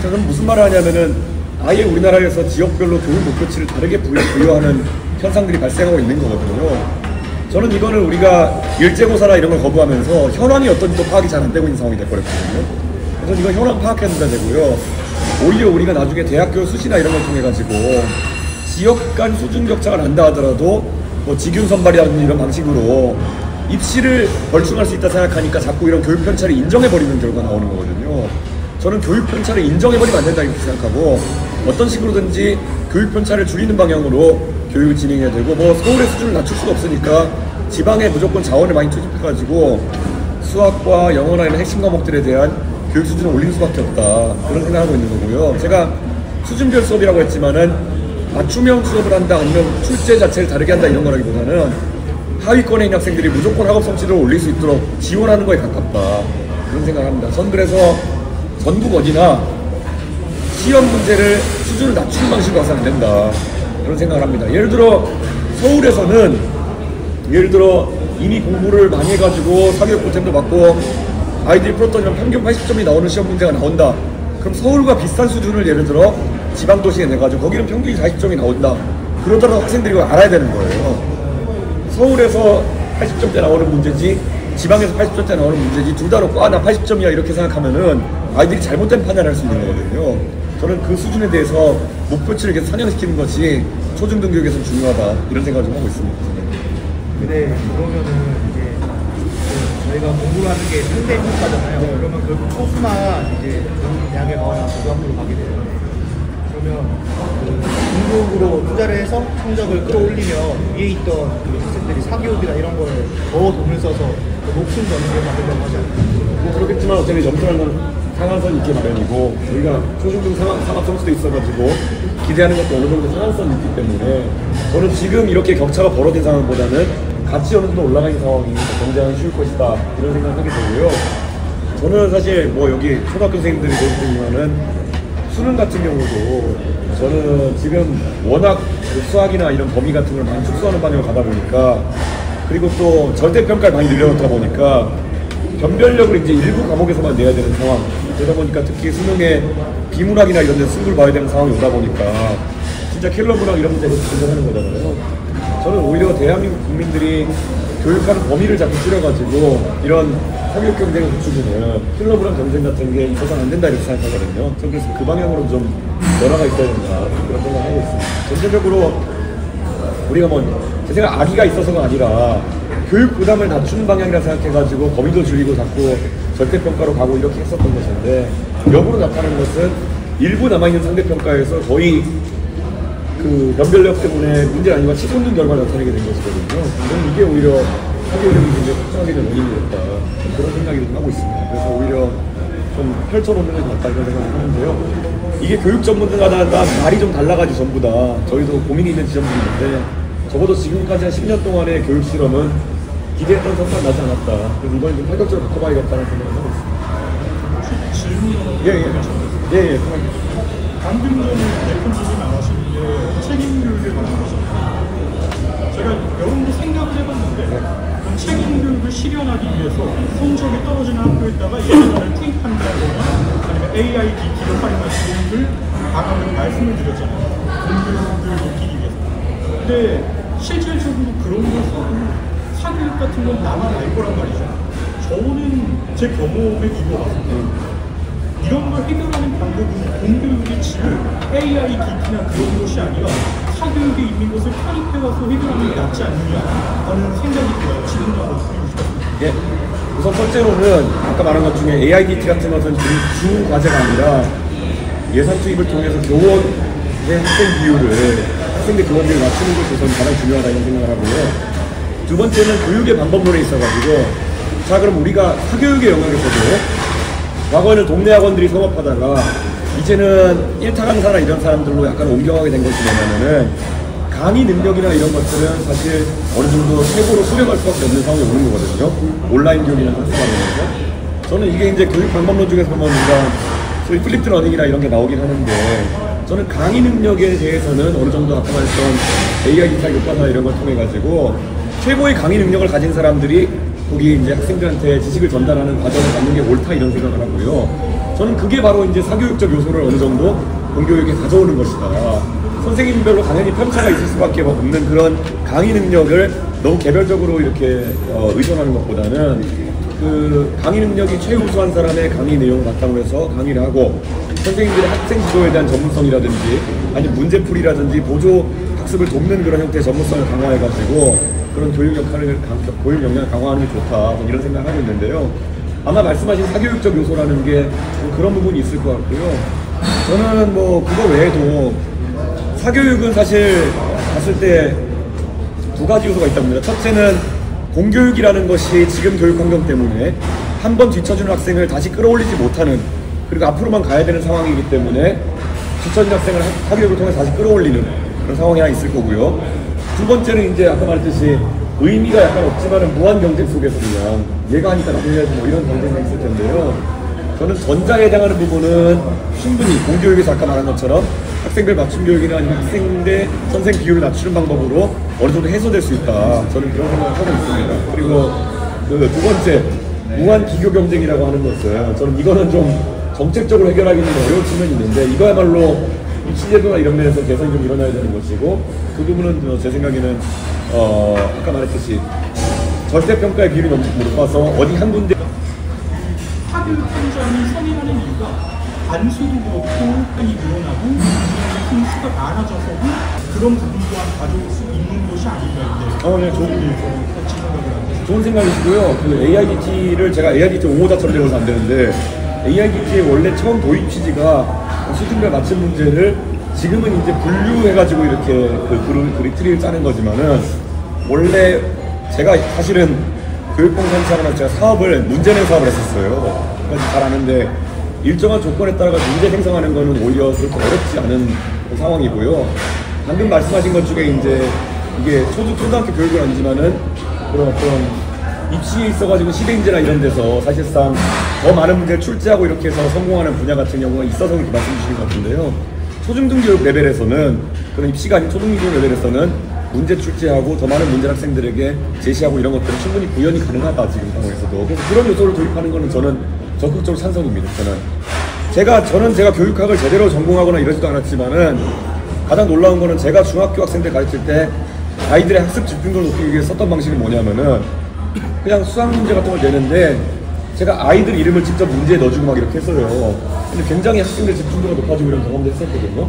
자, 그럼 무슨 말을 하냐면은 아예 우리나라에서 지역별로 교육 목표치를 다르게 부여하는 현상들이 발생하고 있는 거거든요. 저는 이거는 우리가 일제고사나 이런 걸 거부하면서 현황이 어떤지도 파악이 잘 안 되고 있는 상황이 돼버렸거든요. 그래서 이건 현황 파악해야 되고요. 오히려 우리가 나중에 대학교 수시나 이런 걸 통해 가지고 지역 간 수준 격차가 난다 하더라도 뭐 직윤 선발이라든지 이런 방식으로 입시를 벌충할 수 있다 생각하니까 자꾸 이런 교육 편차를 인정해버리는 결과가 나오는 거거든요. 저는 교육 편차를 인정해버리면 안 된다 이렇게 생각하고 어떤 식으로든지 교육 편차를 줄이는 방향으로 교육을 진행해야 되고 뭐 서울의 수준을 낮출 수가 없으니까 지방에 무조건 자원을 많이 투입해가지고 수학과 영어나 이런 핵심 과목들에 대한 교육 수준을 올릴 수밖에 없다 그런 생각하고 있는 거고요. 제가 수준별 수업이라고 했지만은 맞춤형 수업을 한다 아니면 출제 자체를 다르게 한다 이런 거라기보다는 하위권에 있는 학생들이 무조건 학업 성취도를 올릴 수 있도록 지원하는 거에 가깝다 그런 생각을 합니다. 전 그래서 전국 어디나 시험 문제를 수준을 낮추는 방식으로 가서 안 된다 그런 생각을 합니다. 예를 들어 서울에서는 이미 공부를 많이 해가지고 사교육 보탬도 받고 아이들이 풀었더니 평균 80점이 나오는 시험 문제가 나온다. 그럼 서울과 비슷한 수준을 예를 들어 지방도시에 내가지고 거기는 평균이 40점이 나온다. 그러더라도 학생들이 이걸 알아야 되는 거예요. 서울에서 80점대 나오는 문제지 지방에서 80점대 나오는 문제지 둘 다 놓고 나 80점이야 이렇게 생각하면은 아이들이 잘못된 판단을 할 수 있는 거거든요. 저는 그 수준에 대해서 목표치를 계속 상향시키는 것이 초중등 교육에서 중요하다 이런 생각을 좀 하고 있습니다. 근데 그러면은 이제 저희가 공부를 하는 게 상대 평가잖아요. 그러면 결국 초수만 이제 대학에 가거나 고등학교로 가게 되는데 그러면 공부로 투자를 해서 성적을 끌어올리면 위에 있던 그 학생들이 사교육이나 이런 거에 더 돈을 써서 더 높은 점수를 받으려고 하지 않나요? 뭐 그렇겠지만 어차피 점수라는 건 상한선이 있기 마련이고 저희가 초중등 상합 점수도 있어가지고 기대하는 것도 어느 정도 상한선이 있기 때문에 저는 지금 이렇게 격차가 벌어진 상황보다는 같이 어느 정도 올라가 있는 상황이 굉장히 쉬울 것이다 이런 생각을 하게 되고요. 저는 사실 뭐 여기 초등학교 선생님들이 계시지만은 수능 같은 경우도 저는 지금 워낙 수학이나 이런 범위 같은 걸 많이 축소하는 방향으로 가다 보니까 그리고 또 절대평가를 많이 늘려놓다 보니까 변별력을 이제 일부 과목에서만 내야 되는 상황 그러다 보니까 특히 수능에 비문학이나 이런 데서 승부를 봐야 되는 상황이 오다 보니까 진짜 킬러 문학 이런 문제를 등장하는 거잖아요. 저는 오히려 대한민국 국민들이 교육하는 범위를 자꾸 줄여가지고 이런 사교육 경쟁을 붙이는 킬러 문학 경쟁 같은 게 있어서는 안 된다 이렇게 생각하거든요. 저는 그래서 그 방향으로 좀 변화가 있어야 된다 그런 생각을 하고 있습니다. 전체적으로 우리가 제 생각 악의가 있어서가 아니라 교육 부담을 낮추는 방향이라 생각해가지고 범위도 줄이고 자꾸 절대평가로 가고 이렇게 했었던 것인데 역으로 나타나는 것은 일부 남아있는 상대평가에서 거의 그 변별력 때문에 문제가 아니고 치솟는 결과를 나타내게 된 것이거든요. 저는 이게 오히려 사교육이 굉장히 확장하게 된 원인이었다 그런 생각이 좀 하고 있습니다. 그래서 오히려 좀 펼쳐놓는 게 낫다 이런 생각을 하는데요. 이게 교육 전문가마다 말이 좀 달라가지고 전부 다 저희도 고민이 있는 지점들이 있는데 적어도 지금까지 한 10년 동안의 교육 실험은 기대했던 성과가 나지 않았다. 그래서 이번에 좀 파격적으로 바꿔봐야겠다는 생각을 하고 있습니다. 질문이 예. 방금 전에 대표 질문 안 하시는데 책임 교육에 관한 거죠. 제가 여러 번 생각을 해봤는데 실현하기 위해서 성적이 떨어지는 학교에다가 예산을 투입한다거나 아니면 AIDT를 활용하시는 걸 방금 말씀을 드렸잖아요. 공교육을 높이기 위해서. 근데 실질적으로 그런 것은 사교육 같은 건 나만 알 거란 말이죠. 저는 제 경험에 이거 이런 걸 해결하는 방법은 공교육의 질을 AIDT나 그런 것이 아니라 사교육에 있는 것을 편입해와서 해결하는 게 낫지 않느냐 하는 생각이 들어요. 지금도 예. 우선 첫째로는 아까 말한 것 중에 AIDT 같은 것은 주 과제가 아니라 예산 투입을 통해서 교원의 학생 비율을 학생들 교원비를 맞추는 것이 우선 가장 중요하다 이런 생각을 하고요. 두 번째는 교육의 방법론에 있어가지고 자 그럼 우리가 사교육의 영역에서도 과거에는 동네 학원들이 성업하다가 이제는 일타 강사나 이런 사람들로 약간 옮겨가게 된 것이 뭐냐면은 강의 능력이나 이런 것들은 사실 어느 정도 최고로 수렴할 수밖에 없는 상황이 오는 거거든요. 온라인 교육이나 학습하면서 저는 이게 이제 교육 방법론 중에서 보면 우리가 소위 플립드 러닝이나 이런 게 나오긴 하는데 저는 강의 능력에 대해서는 어느 정도 아까 말했던 AI 기타 교과서 이런 걸 통해 가지고 최고의 강의 능력을 가진 사람들이 거기 이제 학생들한테 지식을 전달하는 과정을 갖는 게 옳다 이런 생각을 하고요. 저는 그게 바로 이제 사교육적 요소를 어느 정도 공교육에 가져오는 것이다. 선생님별로 당연히 편차가 있을 수밖에 없는 그런 강의 능력을 너무 개별적으로 이렇게 의존하는 것보다는 그 강의 능력이 최우수한 사람의 강의 내용을 바탕으로 해서 강의를 하고 선생님들의 학생 지도에 대한 전문성이라든지 아니면 문제풀이라든지 보조 학습을 돕는 그런 형태의 전문성을 강화해가지고 그런 교육 역량을 강화하는 게 좋다 이런 생각을 하고 있는데요. 아마 말씀하신 사교육적 요소라는 게 그런 부분이 있을 것 같고요. 저는 뭐 그거 외에도 사교육은 사실 봤을 때 두 가지 요소가 있다고 봅니다. 첫째는 공교육이라는 것이 지금 교육 환경 때문에 한 번 뒤처지는 학생을 다시 끌어올리지 못하는 그리고 앞으로만 가야 되는 상황이기 때문에 뒤처진 학생을 사교육을 통해 다시 끌어올리는 그런 상황이 하나 있을 거고요. 두 번째는 이제 아까 말했듯이 의미가 약간 없지만은 무한 경쟁 속에서 그냥 얘가 하니까 나도 해야지 뭐 이런 경쟁이 있을 텐데요. 저는 전자에 해당하는 부분은 충분히 공교육에서 아까 말한 것처럼 학생별 맞춤 교육이나 아니면 학생 대 선생 비율을 낮추는 방법으로 어느 정도 해소될 수 있다. 저는 그런 생각을 하고 있습니다. 그리고 그 두 번째 무한 기교 경쟁이라고 하는 것은 저는 이거는 좀 정책적으로 해결하기는 어려운 측면이 있는데 이거야말로 입시제도나 이런 면에서 개선이 좀 일어나야 되는 것이고 그 부분은 제 생각에는 아까 말했듯이 절대평가의 비율이 너무 높아서 어디 한 군데 사교육 현장이 성행하는 이유가 단수도 그렇고 한이 늘어나고 큰 수가 많아져서도 그런 부분 또한 가져올 수 있는 것이 아닌가 네, 생각을 좋은 생각이시고요. 그 AIDT를 제가 AIDT 옹호자처럼 되어서 안 되는데 AIDT의 원래 처음 도입 취지가 수준별 맞춤 문제를 지금은 이제 분류해가지고 이렇게 그 리트리를 짜는 거지만은 원래 제가 사실은 교육봉사하면서 제가 문제낸 사업을 했었어요. 그러니까 잘 아는데 일정한 조건에 따라 문제 생성하는 거는 오히려 그렇게 어렵지 않은 상황이고요. 방금 말씀하신 것 중에 이제 이게 초등학교 교육은 아니지만은 그런 어떤 입시에 있어가지고 시대인재나 이런 데서 사실상 더 많은 문제를 출제하고 이렇게 해서 성공하는 분야 같은 경우가 있어서 그렇게 말씀 주시는 것 같은데요. 초중등교육 레벨에서는 그런 입시가 아닌 초등교육 레벨에서는 문제 출제하고 더 많은 문제 학생들에게 제시하고 이런 것들은 충분히 구현이 가능하다 지금 상황에서도. 그래서 그런 요소를 도입하는 거는 저는 적극적으로 찬성입니다. 저는 제가 교육학을 제대로 전공하거나 이러지도 않았지만은 가장 놀라운 거는 제가 중학교 학생들 가르칠 때 아이들의 학습 집중도를 높이기 위해 썼던 방식이 뭐냐면은 그냥 수학 문제 같은 걸 내는데 제가 아이들 이름을 직접 문제에 넣어주고 막 이렇게 했어요. 근데 굉장히 학생들 집중도가 높아지고 이런 경험도 했었거든요.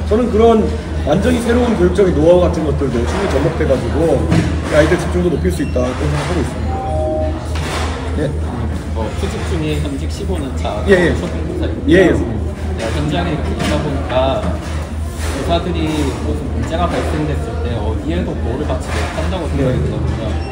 저는 그런 완전히 새로운 교육적인 노하우 같은 것들도 충분히 접목돼가지고 아이들 집중도 높일 수 있다 그런 생각하고 있습니다. 예. 휴직 중에 현직 15년 차 예. 초등교사입니다. 예. 현장에 계시다 보니까 교사들이 무슨 문제가 발생됐을 때 어디에도 보호를 받지 못한다고 생각이 들거든요.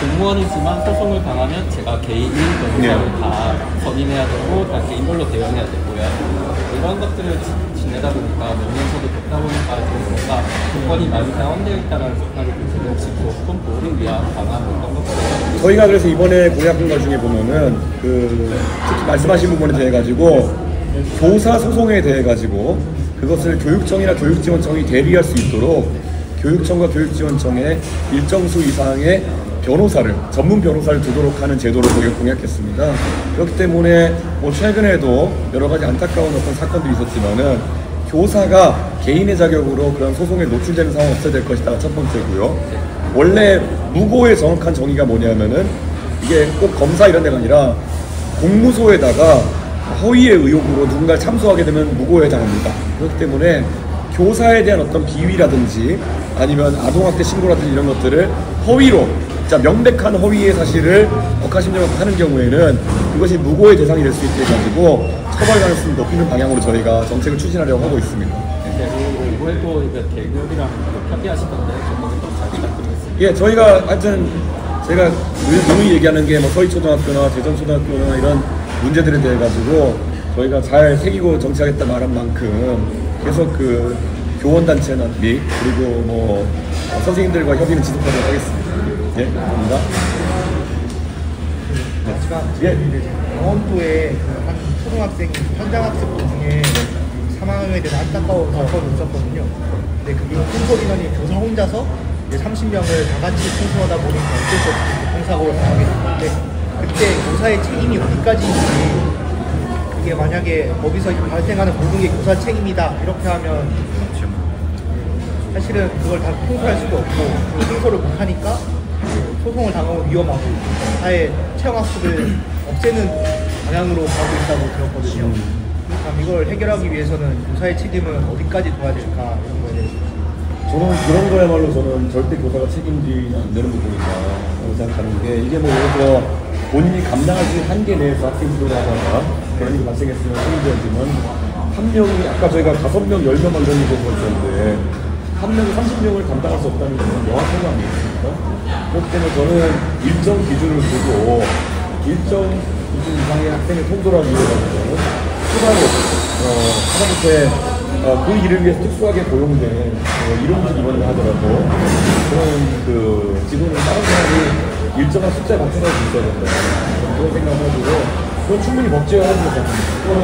공무원이지만 소송을 당하면 제가 개인 변호사를 다 선임해야 되고 다 개인별로 대응해야 되고요. 이런 것들을 지내다 보니까 명령서도 듣다 보니까 뭔가 조건이 많이 다운되어 있다는 생각이 드는데 혹시 교권 보호를 위한 방안 어떤 것들을 저희가 그래서 이번에 공약한 것 중에 보면은 특히 말씀하신 부분에 대해 가지고 교사 소송에 대해 가지고 그것을 교육청이나 교육지원청이 대리할 수 있도록 교육청과 교육지원청에 일정 수 이상의 변호사를 전문 변호사를 두도록 하는 제도를 공약했습니다. 그렇기 때문에 뭐 최근에도 여러 가지 안타까운 어떤 사건들이 있었지만은 교사가 개인의 자격으로 그런 소송에 노출되는 상황이 없어야 될 것이다 첫 번째고요. 원래 무고의 정확한 정의가 뭐냐면은 이게 꼭 검사 이런 데가 아니라 공무소에다가 허위의 의혹으로 누군가를 참소하게 되면 무고에 해당합니다. 그렇기 때문에 교사에 대한 어떤 비위라든지 아니면 아동학대 신고라든지 이런 것들을 허위로, 자 명백한 허위의 사실을 억하심정하는 경우에는 그것이 무고의 대상이 될 수 있게 해가지고 처벌 가능성을 높이는 방향으로 저희가 정책을 추진하려고 하고 있습니다. 이번에도 대기업이랑 협의하시던데 저번에 또잘 부탁드리겠습니다. 예, 저희가 하여튼 제가 누누이 얘기하는 게 뭐 서희초등학교나 대전초등학교나 이런 문제들에 대해 가지고 저희가 잘 새기고 정치하겠다 말한 만큼 계속 그 교원단체나 및 그리고 뭐 선생님들과 협의는 지속하도록 하겠습니다. 예, 감사합니다. 마지막 예. 강원도에 한 초등학생이 현장학습 도중에 사망에 대한 안타까운 사건이 있었거든요. 근데 그게 통솔인원이 교사 혼자서 이제 30명을 다 같이 청소하다 보니까 어쩔 수 없이 교통사고를 당하게 됐는데 그때 교사의 책임이 어디까지인지, 이게 만약에 거기서 발생하는 모든 게 교사 책임이다 이렇게 하면 사실은 그걸 다 통솔할 수도 없고 통솔을 못하니까 소송을 당하면 위험하고 아예 체험학습을 없애는 방향으로 가고 있다고 들었거든요. 그러니까 이걸 해결하기 위해서는 교사의 책임은 어디까지 둬야 될까 이런 거에 대해서. 저는 그런 거야말로 저는 절대 교사가 책임지지 안 되는 부분이다라고 생각하는 게, 이게 뭐 예를 들어 본인이 감당할 수 있는 한계 내에서 학생 지도를 하다가 그런 일이 발생했으면 책임져야지만, 한 명이 아까 저희가 5명, 10명 이런 일이 있었는데 한 명이 30명을 감당할 수 없다는 것은 명확한 거 아니겠습니까? 그렇기 때문에 저는 일정 기준을 두고 일정 기준 이상의 학생을 통솔하기 위해서는 추가로 하다못해 그 일을 위해서 특수하게 고용된 이론직 임원을 하더라도 그런 그 지도는 다른 사람이 일정한 숫자에 맞춰서 있어야 된다. 그런 생각을 가지고 그건 충분히 법제화하는 것 같습니다. 그거는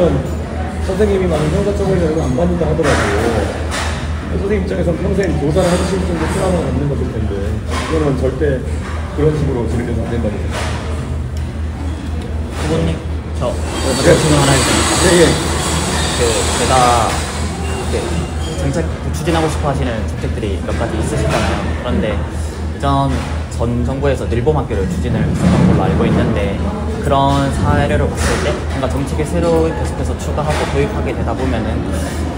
선생님이 많은 형사처벌 내용을 안 받는다 하더라도 선생님 입장에서는 평생 교사를 하실 정도 수강을 받는 것일 텐데 그거는 절대 그런 식으로 진행돼서 안 된다고 생각합니다. 후보님, 저 질문 하나 있습니다. 예, 예. 제가 정책 추진하고 싶어 하시는 정책들이 몇 가지 있으시잖아요. 그런데 전 정부에서 늘봄학교를 추진을 했었던 걸로 알고 있는데, 그런 사례를 봤을 때 뭔가 정책이 새로 계속해서 추가하고 도입하게 되다 보면은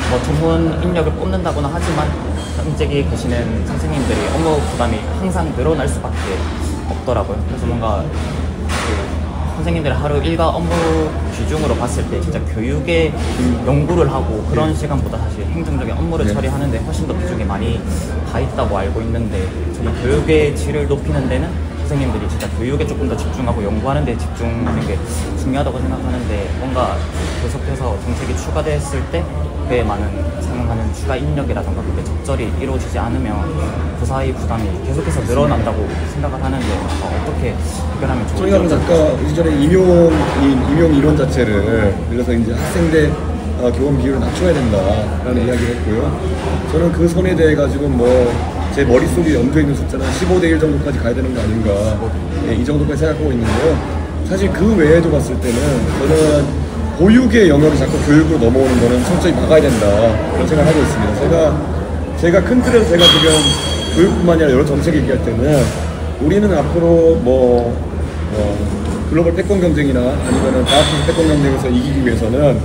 뭐 전문 인력을 뽑는다거나 하지만 현직에 계시는 선생님들이 업무 부담이 항상 늘어날 수밖에 없더라고요. 그래서 뭔가 선생님들의 하루 일과 업무 비중으로 봤을 때 진짜 교육에 연구를 하고 그런 시간보다 사실 행정적인 업무를 처리하는데 훨씬 더 비중이 많이 가 있다고 알고 있는데, 저는 교육의 질을 높이는 데는 선생님들이 진짜 교육에 조금 더 집중하고 연구하는 데 집중하는 게 중요하다고 생각하는데, 뭔가 계속해서 정책이 추가됐을 때 그에 많은 사용하는 추가 인력이라던가 그게 적절히 이루어지지 않으면 교사의 부담이 계속해서 늘어난다고 생각을 하는데 어떻게 해결하면 좋을지. 저희가 아까 이전에 임용 이론 자체를, 그래서 이제 학생 대 교원 비율을 낮춰야 된다라는 이야기를 했고요. 저는 그 선에 대해 가지고 뭐 제 머릿속에 염두에 있는 숫자는 15대 1 정도까지 가야 되는 거 아닌가, 이 정도까지 생각하고 있는데요. 사실 그 외에도 봤을 때는 저는 보육의 영역이 자꾸 교육으로 넘어오는 거는 철저히 막아야 된다, 그런 생각을 하고 있습니다. 제가 큰 틀에서 제가 지금 교육뿐만 아니라 여러 정책 얘기할 때는 우리는 앞으로 글로벌 패권 경쟁이나 아니면은 과학기술 패권 경쟁에서 이기기 위해서는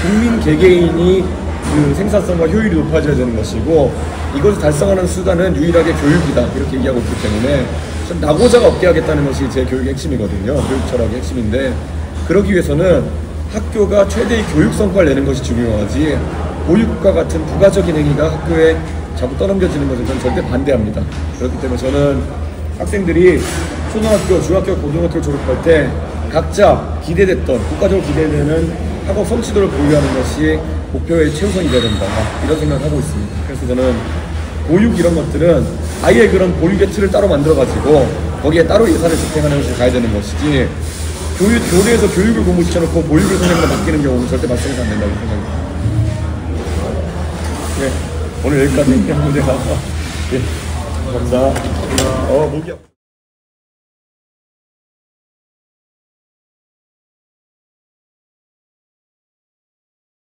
국민 개개인이 그 생산성과 효율이 높아져야 되는 것이고, 이것을 달성하는 수단은 유일하게 교육이다, 이렇게 얘기하고 있기 때문에 낙오자가 없게 하겠다는 것이 제 교육의 핵심이거든요. 교육 철학의 핵심인데, 그러기 위해서는 학교가 최대의 교육 성과를 내는 것이 중요하지, 보육과 같은 부가적인 행위가 학교에 자꾸 떠넘겨지는 것을 저는 절대 반대합니다. 그렇기 때문에 저는 학생들이 초등학교, 중학교, 고등학교를 졸업할 때 각자 기대됐던, 국가적으로 기대되는 학업 성취도를 보유하는 것이 목표의 최우선이 되어야 된다, 이런 생각을 하고 있습니다. 그래서 저는 보육 이런 것들은 아예 그런 보육의 틀을 따로 만들어가지고 거기에 따로 예산을 집행하는 것이 가야 되는 것이지, 교내에서 교육을 공부시켜놓고 보육을 선생님으로 맡기는 경우는 절대 발생해서 안 된다고 생각합니다. 네, 오늘 여기까지 하겠습니다. 예, 감사합니다. 목이 아파.